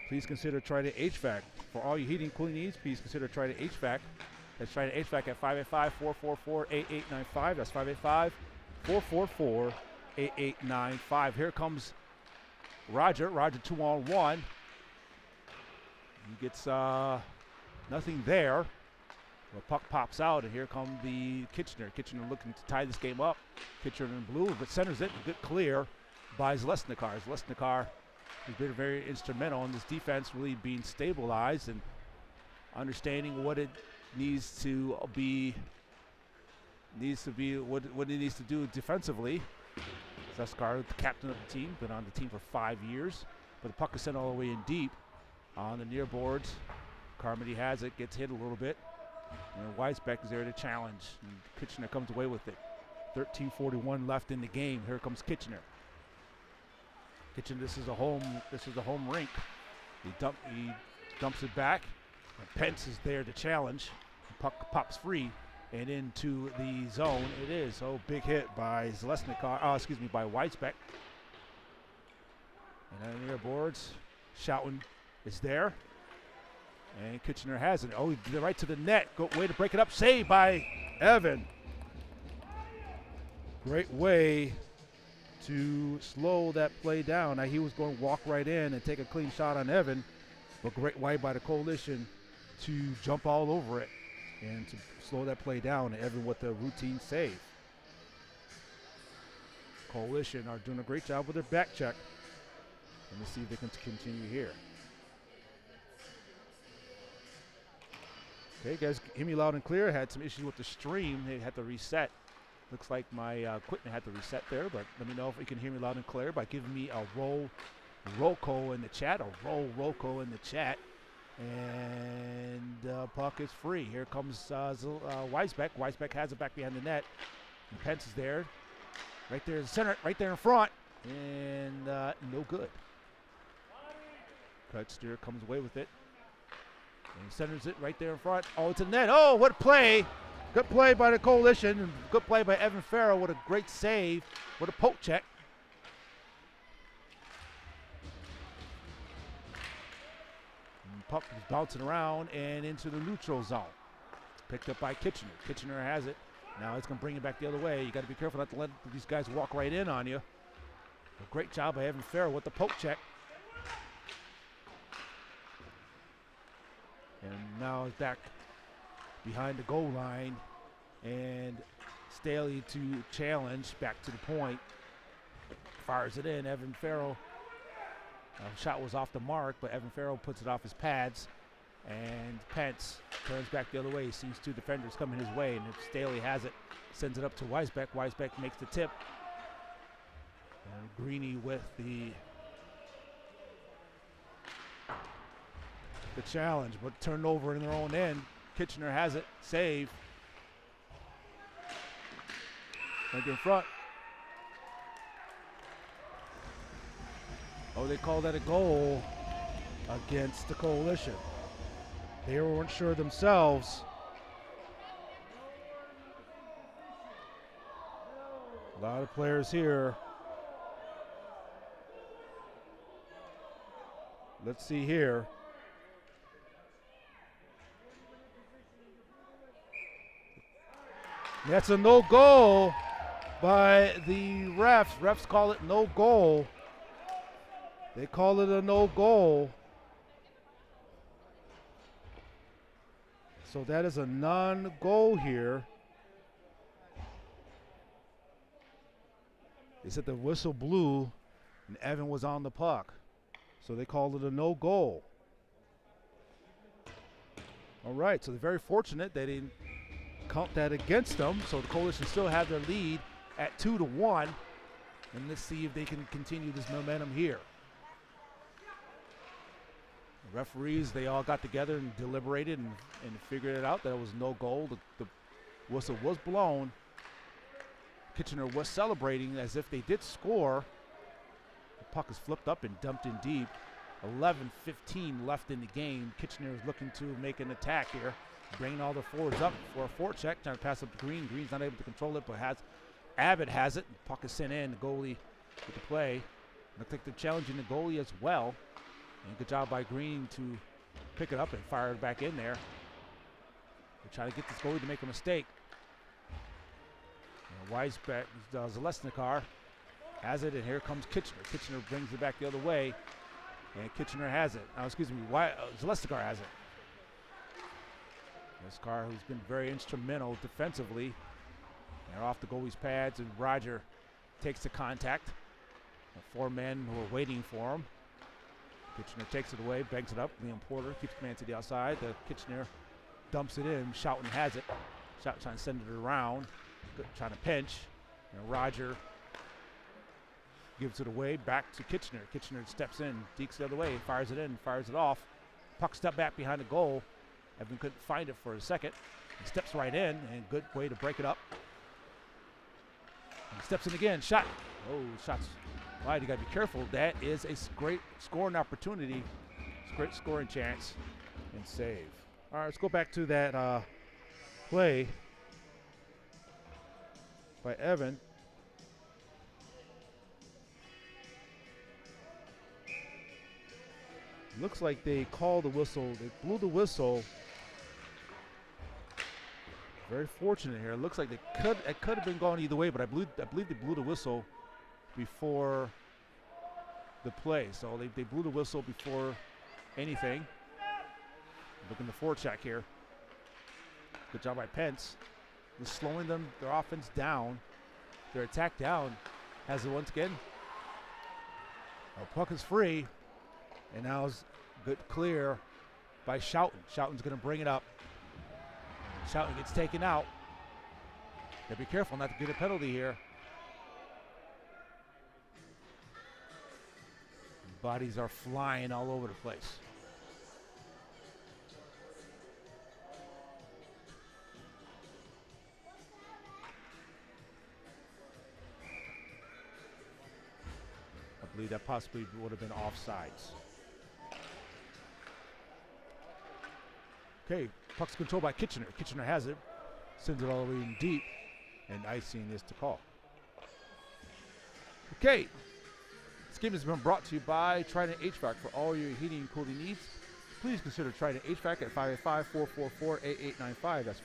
please consider Trident HVAC. For all your heating and cooling needs, please consider Trident HVAC. That's Trident HVAC at 585-444-8895. That's 585-444-8895. Here comes Roger. Roger 2-on-1. He gets nothing there. The puck pops out, and here comes the Kitchener. Kitchener looking to tie this game up. Kitchener in blue, but centers it. Good clear by Zlesnikar. Zlesnikar has been very instrumental in this defense, really being stabilized and understanding what it needs to be. What it needs to do defensively. Zlesnikar, the captain of the team, been on the team for 5 years, but the puck is sent all the way in deep on the near boards. Carmody has it, gets hit a little bit. And Weisbeck is there to challenge. And Kitchener comes away with it. 13:41 left in the game. Here comes Kitchener. Kitchener, this is a home rink. He dumps it back. And Pence is there to challenge. The puck pops free and into the zone. It is. Oh, big hit by Zlesnikar. By Weisbeck. And on the near boards, Schouten is there. And Kitchener has it. Oh, he did it right to the net. Way to break it up. Saved by Evan. Great way to slow that play down. Now he was going to walk right in and take a clean shot on Evan, but great way by the Coalition to jump all over it and to slow that play down. And Evan with a routine save. Coalition are doing a great job with their back check. And let's see if they can continue here. Okay, guys, hear me loud and clear. Had some issues with the stream. They had to reset. Looks like my equipment had to reset there, but let me know if you can hear me loud and clear by giving me a roll-call in the chat, roll-call in the chat. And puck is free. Here comes Weisbeck. Weisbeck has it back behind the net. And Pence is there. Right there in the center, right there in front. And no good. Kutster comes away with it. And centers it right there in front. Oh, it's a net. Oh, what a play. Good play by the Coalition. And good play by Evan Farrell. What a great save. What a poke check. And puck is bouncing around and into the neutral zone. Picked up by Kitchener. Kitchener has it. Now it's going to bring it back the other way. You got to be careful not to let these guys walk right in on you. A great job by Evan Farrell with the poke check. And now it's back behind the goal line, and Staley to challenge back to the point. Fires it in. Evan Farrell. Shot was off the mark, but Evan Farrell puts it off his pads, and Pence turns back the other way. He sees two defenders coming his way, and if Staley has it, sends it up to Weisbeck. Weisbeck makes the tip. And Greeny with the challenge, but turned over in their own end. Kitchener has it. Save. Right in front. Oh, they call that a goal against the Coalition. They weren't sure themselves. A lot of players here. Let's see here. That's a no goal by the refs. Refs call it no goal. They call it a no goal. So that is a non-goal here. They said the whistle blew and Evan was on the puck. So they called it a no goal. All right, so they're very fortunate they didn't count that against them. So the Coalition still have their lead at 2-1. And let's see if they can continue this momentum here. The referees, they all got together and deliberated and figured it out that it was no goal. The whistle was blown. Kitchener was celebrating as if they did score. The puck is flipped up and dumped in deep. 11:15 left in the game. Kitchener is looking to make an attack here, bringing all the forwards up for a forecheck, trying to pass up to Green. Green's not able to control it, but Abbott has it. The puck is sent in. The goalie with the play. Looks like they're challenging the goalie as well. And good job by Green to pick it up and fire it back in there. They're trying to get this goalie to make a mistake. Weisbeck, Zalesnikar has it, and here comes Kitchener. Kitchener brings it back the other way, and Kitchener has it. Zalesnikar has it. Zalesnikar, who's been very instrumental defensively. They're off the goalie's pads, and Roger takes the contact. The 4 men who are waiting for him. Kitchener takes it away, bangs it up. Liam Porter keeps the man to the outside. The Kitchener dumps it in. Schouten has it. Schouten trying to send it around. Trying to pinch. And Roger gives it away back to Kitchener. Kitchener steps in, dekes the other way, fires it in, fires it off. Puck stepped back behind the goal. Evan couldn't find it for a second. He steps right in, and good way to break it up. And steps in again. Shot. Oh, shots wide. You got to be careful. That is a great scoring opportunity. It's a great scoring chance and save. All right, let's go back to that play by Evan. Looks like they called the whistle. They blew the whistle. Very fortunate here. It looks like it could have been going either way, but I believe they blew the whistle before the play. So they blew the whistle before anything. Looking the forecheck here. Good job by Pence. Just slowing their offense down, their attack down. Has it once again. Puck is free, and now is good clear by Schouten. Schouten's going to bring it up. Schouten gets taken out. Gotta be careful not to get a penalty here. Bodies are flying all over the place. I believe that possibly would have been offsides. Okay, puck's controlled by Kitchener. Kitchener has it, sends it all the way in deep, and icing is to call. Okay, this game has been brought to you by Trident HVAC. For all your heating and cooling needs, please consider Trident HVAC at 585-444-8895. That's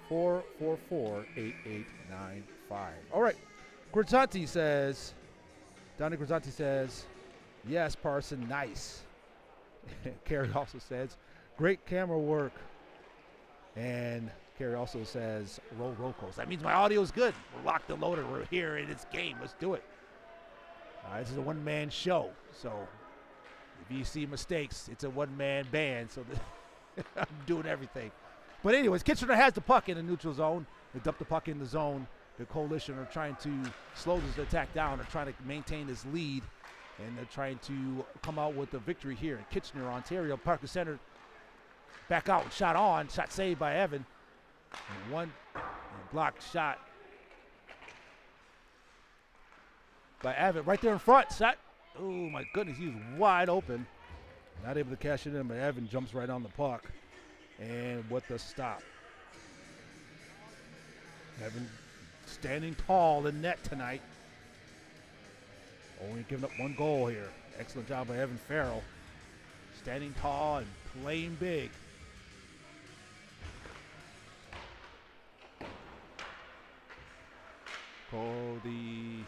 585-444-8895. All right, Grizzanti says, Donnie Grizzanti says, yes, Parson, nice. Carrie also says, great camera work. And Carrie also says, roll calls. That means my audio is good. We're locked and loaded. We're here in this game. Let's do it. This is a one-man show. So if you see mistakes, it's a one-man band. So I'm doing everything. But anyways, Kitchener has the puck in the neutral zone. They dump the puck in the zone. The Coalition are trying to slow this attack down. They're trying to maintain this lead. And they're trying to come out with a victory here in Kitchener, Ontario. Parker Center back out, shot on, shot saved by Evan. And one blocked shot by Evan right there in front. Shot, oh my goodness, he was wide open. Not able to cash it in, but Evan jumps right on the puck. And what the stop. Evan standing tall in net tonight. Only giving up one goal here. Excellent job by Evan Farrell. Standing tall and playing big. The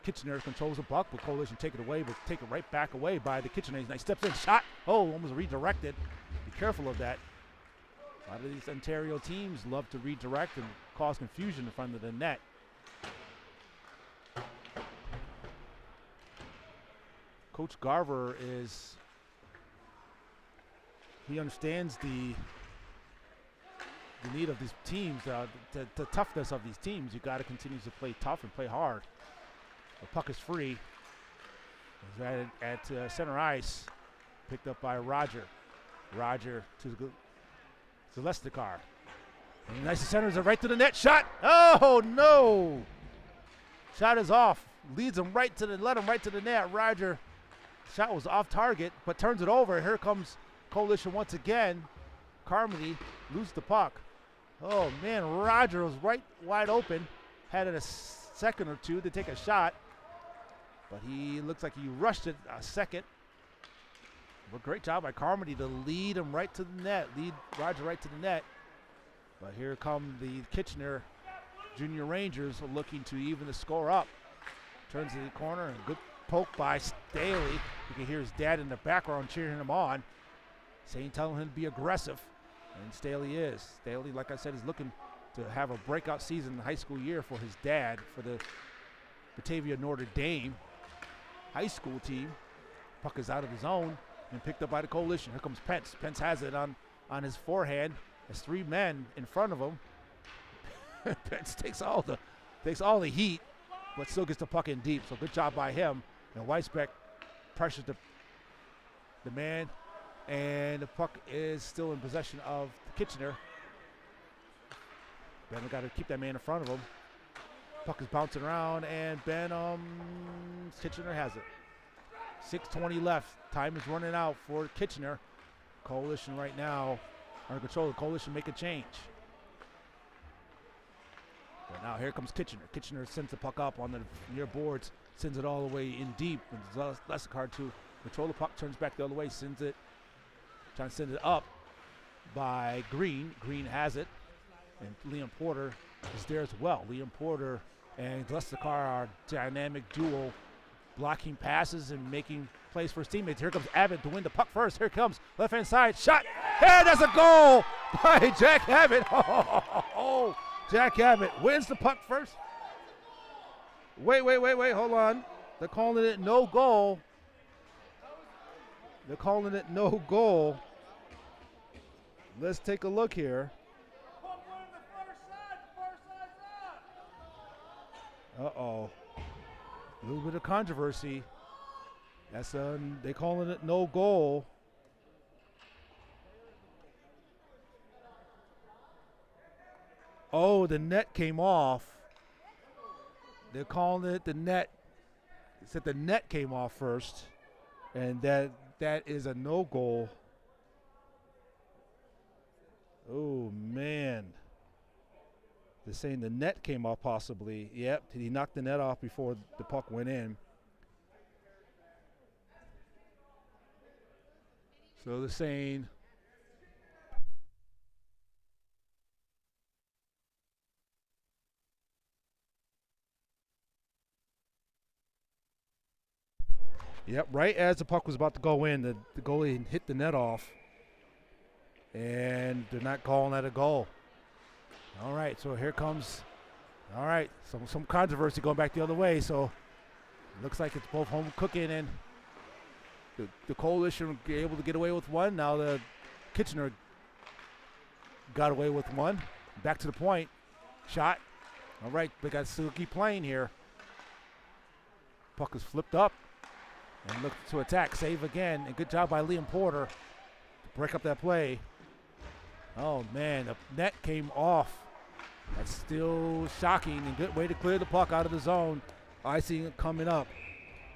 Kitchener controls the puck, but Coalition take it away, but take it right back away by the Kitchener. Nice steps in, shot. Oh, almost redirected. Be careful of that. A lot of these Ontario teams love to redirect and cause confusion in front of the net. Coach Garver he understands the need of these teams, the toughness of these teams. You got to continue to play tough and play hard. The puck is free. It's at center ice, picked up by Roger. Roger to Zalesnikar. And nice centers it right to the net. Shot. Oh no! Shot is off. Leads him right to led him right to the net. Roger. Shot was off target, but turns it over. Here comes Coalition once again. Carmody loses the puck. Oh man, Roger was right wide open. Had it a second or two to take a shot. but he looks like he rushed it a second. But great job by Carmody to lead him right to the net, lead Roger right to the net. But here come the Kitchener Junior Rangers looking to even the score up. Turns to the corner and good poke by Staley. You can hear his dad in the background cheering him on, telling him to be aggressive. And Staley is. Staley, like I said, is looking to have a breakout season in the high school year for his dad, for the Batavia Notre Dame high school team. Puck is out of the zone and picked up by the Coalition. Here comes Pence. Pence has it on his forehand. There's 3 men in front of him. Pence takes all the heat, but still gets the puck in deep. So good job by him. And Weisbeck pressures the man, and the puck is still in possession of Kitchener. Ben got to keep that man in front of him. Puck is bouncing around, and Kitchener has it. 6:20 left. Time is running out for Kitchener. Coalition right now under control. The Coalition make a change. But now here comes Kitchener. Kitchener sends the puck up on the near boards, sends it all the way in deep. And Lessicard to control the puck, turns back the other way, sends it, trying to send it up by Green. Green has it, and Liam Porter is there as well. Liam Porter and Lessicard are a dynamic duo, blocking passes and making plays for his teammates. Here comes Abbott to win the puck first. Here comes left-hand side shot. And that's a goal by Jack Abbott. Jack Abbott wins the puck first. Wait, hold on. They're calling it no goal. They're calling it no goal. Let's take a look here. Uh-oh. A little bit of controversy. That's they calling it no goal. Oh, the net came off. They're calling it the net. It said the net came off first, and that is a no goal. Oh man. They're saying the net came off possibly. Yep, he knocked the net off before the puck went in. So they're saying yep, right as the puck was about to go in, the goalie hit the net off. And they're not calling that a goal. All right, so here comes, all right, some controversy going back the other way. So it looks like it's both home cooking, and the Coalition were able to get away with one. Now the Kitchener got away with one. Back to the point. Shot. All right, they got to still keep playing here. Puck is flipped up and look to attack. Save again, and good job by Liam Porter to break up that play. Oh, man, the net came off. That's still shocking, and good way to clear the puck out of the zone. Icing coming up,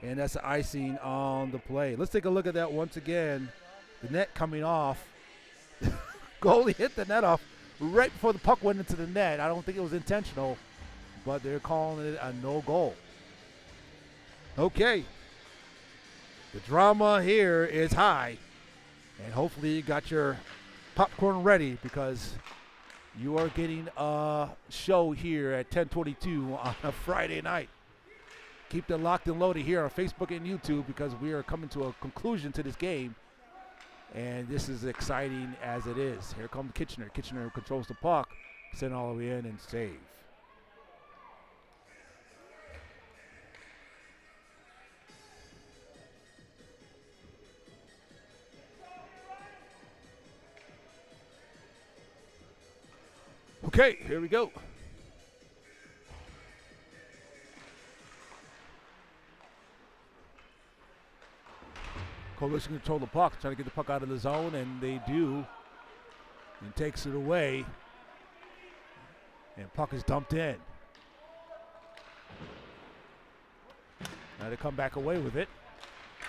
and that's the icing on the play. Let's take a look at that once again. The net coming off. Goalie hit the net off right before the puck went into the net. I don't think it was intentional, but they're calling it a no goal. Okay. The drama here is high, and hopefully you got your popcorn ready, because you are getting a show here at 10:22 on a Friday night. Keep them locked and loaded here on Facebook and YouTube, because we are coming to a conclusion to this game, and this is exciting as it is. Here comes Kitchener. Kitchener controls the puck, send all the way in and save. Okay, here we go. Coalition control the puck, trying to get the puck out of the zone, and they do. And takes it away. And puck is dumped in. Now they come back away with it.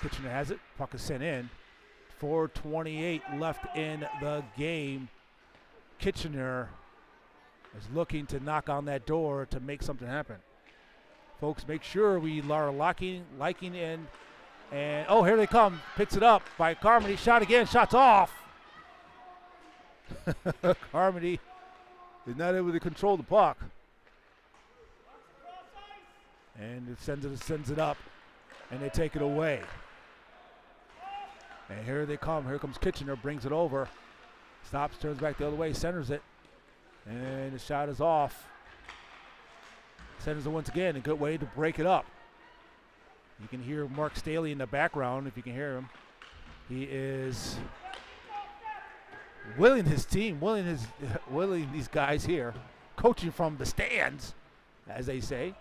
Kitchener has it. Puck is sent in. 4:28 left in the game. Kitchener is looking to knock on that door to make something happen. Folks, make sure we are liking in. And, oh, here they come. Picks it up by Carmody. Shot again. Shot's off. Carmody is not able to control the puck. And it sends it up. And they take it away. And here they come. Here comes Kitchener. Brings it over. Stops, turns back the other way. Centers it. And the shot is off. Centers it once again. A good way to break it up. You can hear Mark Staley in the background if you can hear him. He is willing his team, willing these guys here, coaching from the stands, as they say.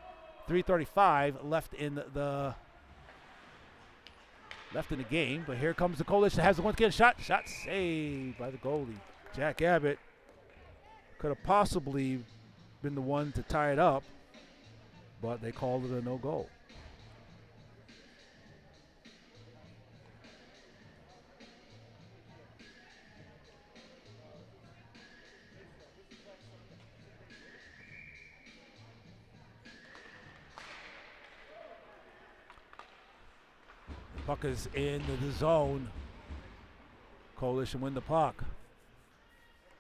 3:35 left in the game, but here comes the Coalition. Has the once again shot saved by the goalie. Jack Abbott could have possibly been the one to tie it up, but they called it a no goal. Puck is in the zone. Coalition win the puck.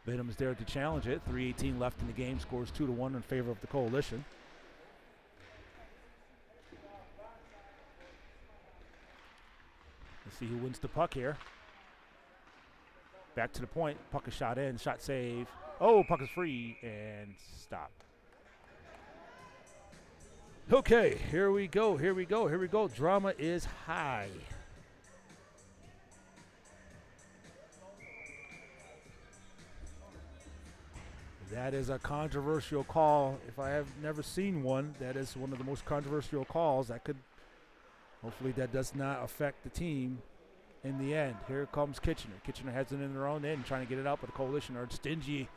Bidham's there to challenge it. 3:18 left in the game. Scores 2-1 in favor of the Coalition. Let's see who wins the puck here. Back to the point. Puck is shot in. Shot save. Oh, puck is free and stop. Okay, here we go. Drama is high. That is a controversial call. If I have never seen one, that is one of the most controversial calls. Hopefully that does not affect the team in the end. Here comes Kitchener. Kitchener has it in their own end, trying to get it out, but the Coalition are stingy.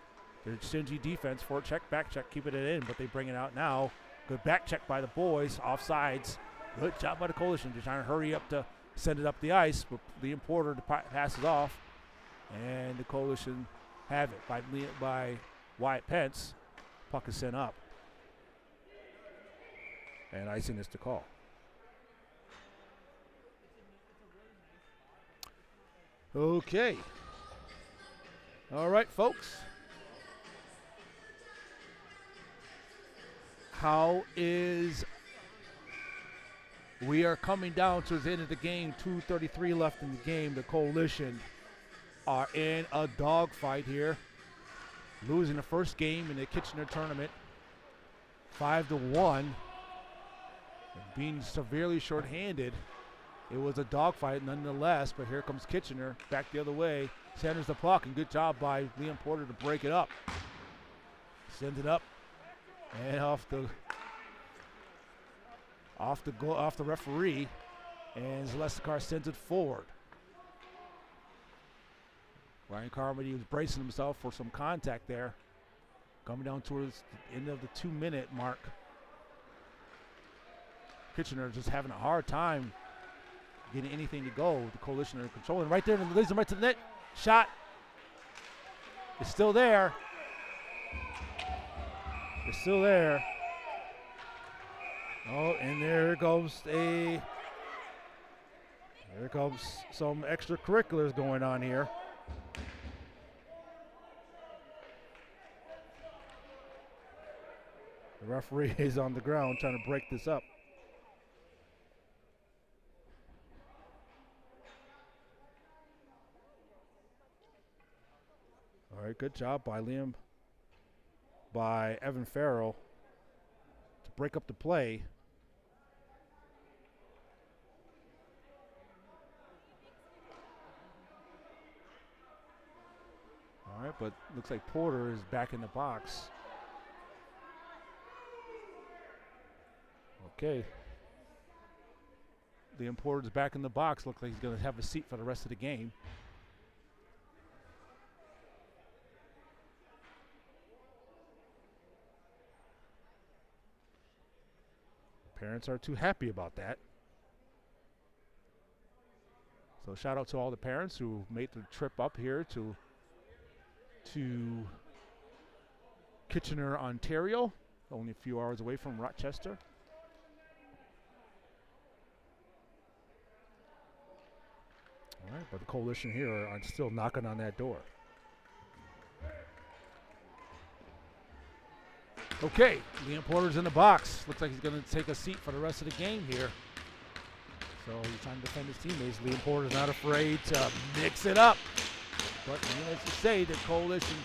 They're stingy defense. Forward check, back check, keeping it in, but they bring it out now. Good back check by the boys, offsides. Good job by the Coalition. They're trying to hurry up to send it up the ice, but Liam Porter passes off, and the Coalition have it by Wyatt Pence. Puck is sent up, and icing is to call. Okay. All right, folks. We are coming down to the end of the game. 2:33 left in the game. The Coalition are in a dogfight here, losing the first game in the Kitchener tournament 5-1, and being severely shorthanded. It was a dogfight nonetheless, but here comes Kitchener back the other way, centers the puck, and good job by Liam Porter to break it up. Sends it up and off the referee, and Zalestakar sends it forward. Ryan Carmody was bracing himself for some contact there. Coming down towards the end of the 2-minute mark. Kitchener just having a hard time getting anything to go. The Coalition are controlling right there, and leads them right to the net. Shot is still there. It's still there. Oh, and there comes some extracurriculars going on here. The referee is on the ground trying to break this up. All right, good job by Evan Farrell to break up the play. All right, but looks like Porter is back in the box. Okay. Liam Porter's back in the box. Looks like he's going to have a seat for the rest of the game. Parents are too happy about that. So shout out to all the parents who made the trip up here to Kitchener, Ontario, only a few hours away from Rochester. but the Coalition here are still knocking on that door. Okay, Liam Porter's in the box. Looks like he's going to take a seat for the rest of the game here. So he's trying to defend his teammates. Liam Porter's not afraid to mix it up. But as you say, the Coalition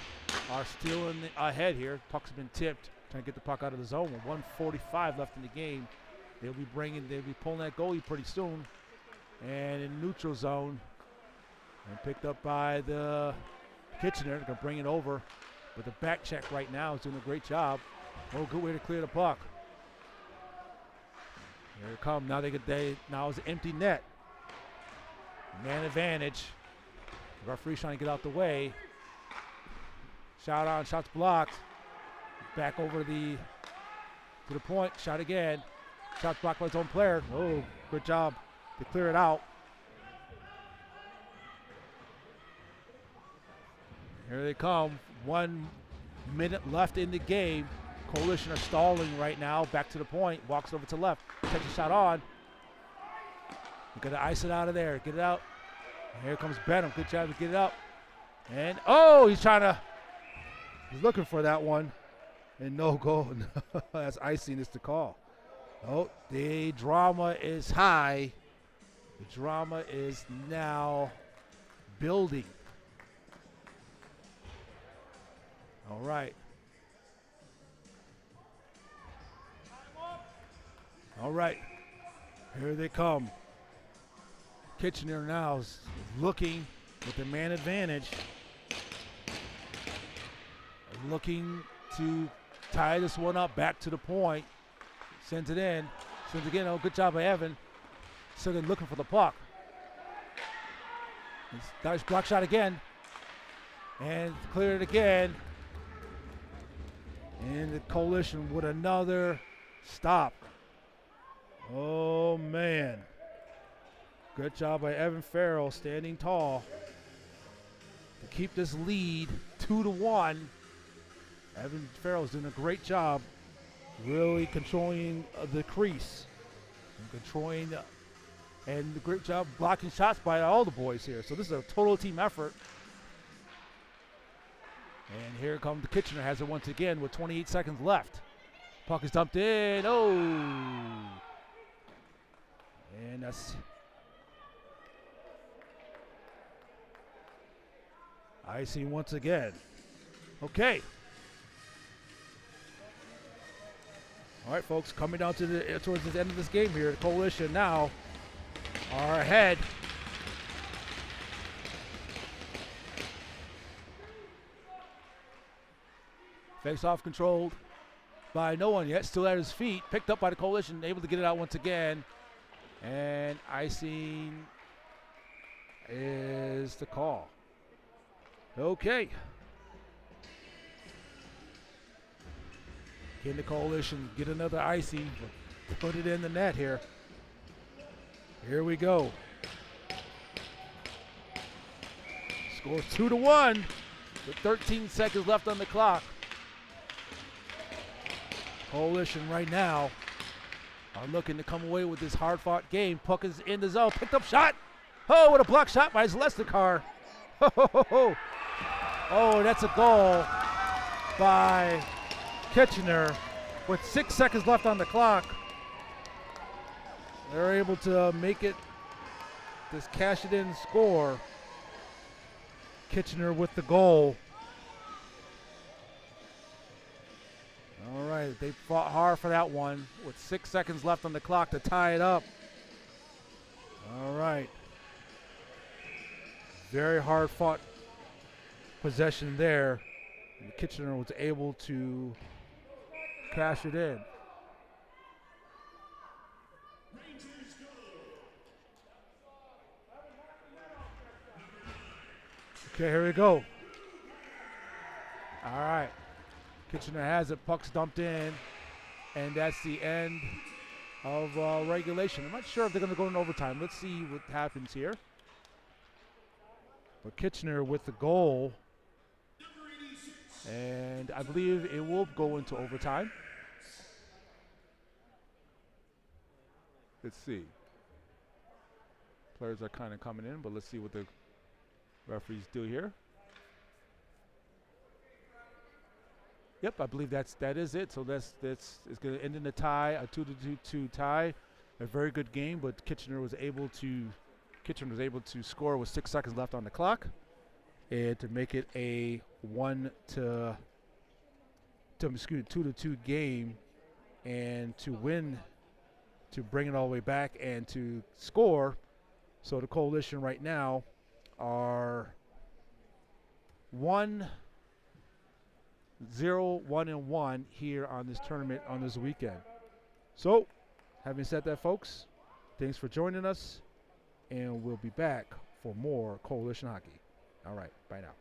are still ahead here. Puck's been tipped, trying to get the puck out of the zone with 1:45 left in the game. They'll be pulling that goalie pretty soon. And in neutral zone, and picked up by the Kitchener. They're going to bring it over. But the back check right now is doing a great job. Oh, good way to clear the puck. Here it comes. Now now it's an empty net. Man advantage. The referee's trying to get out the way. Shot on, shots blocked. Back over to the point. Shot again. Shots blocked by his own player. Oh, good job to clear it out. Here they come. 1 minute left in the game. Coalition are stalling right now. Back to the point. Walks over to left. Takes a shot on. You're going to ice it out of there. Get it out. And here comes Benham. Good job to get it up. And, oh, he's looking for that one. And no goal. That's icing is the call. Oh, the drama is high. The drama is now building. All right. All right. Here they come. Kitchener now is looking with the man advantage. Looking to tie this one up back to the point. Sends it in. Sends it again. Oh, good job by Evan. Still looking for the puck. Nice block shot again. And clear it again. And the Coalition with another stop. Oh, man. Good job by Evan Farrell standing tall to keep this lead 2-1. Evan Farrell's doing a great job really controlling the crease and controlling and a great job blocking shots by all the boys here. So this is a total team effort. And here comes the Kitchener, has it once again with 28 seconds left. Puck is dumped in. Oh! And that's icing once again. Okay. All right, folks, coming down to towards the end of this game here. The Coalition now are ahead. Face-off controlled by no one yet. Still at his feet. Picked up by the Coalition. Able to get it out once again. And icing is the call. Okay. Can the Coalition get another icing? Put it in the net here. Here we go. Score 2-1 with 13 seconds left on the clock. Coalition right now are looking to come away with this hard-fought game. Puck is in the zone. Picked up shot. Oh, what a block shot by Zlesnikar. Oh, that's a goal by Kitchener with 6 seconds left on the clock. They're able to make it, just cash it in, score. Kitchener with the goal. All right, they fought hard for that one with 6 seconds left on the clock to tie it up. All right. Very hard fought possession there. And Kitchener was able to cash it in. Okay, here we go. All right. Kitchener has it. Puck's dumped in. And that's the end of regulation. I'm not sure if they're going to go in overtime. Let's see what happens here. But Kitchener with the goal. And I believe it will go into overtime. Let's see. Players are kind of coming in, but let's see what the referees do here. Yep, I believe that is it. So that's it's going to end in a tie, a 2-2 tie. A very good game, but Kitchener was able to score with 6 seconds left on the clock, and to make it a 2-2 game, and to win, to bring it all the way back and to score. So the Coalition right now are 1-0, 1-1 here on this tournament on this weekend. So, having said that, folks, thanks for joining us, and we'll be back for more Coalition hockey. All right, bye now.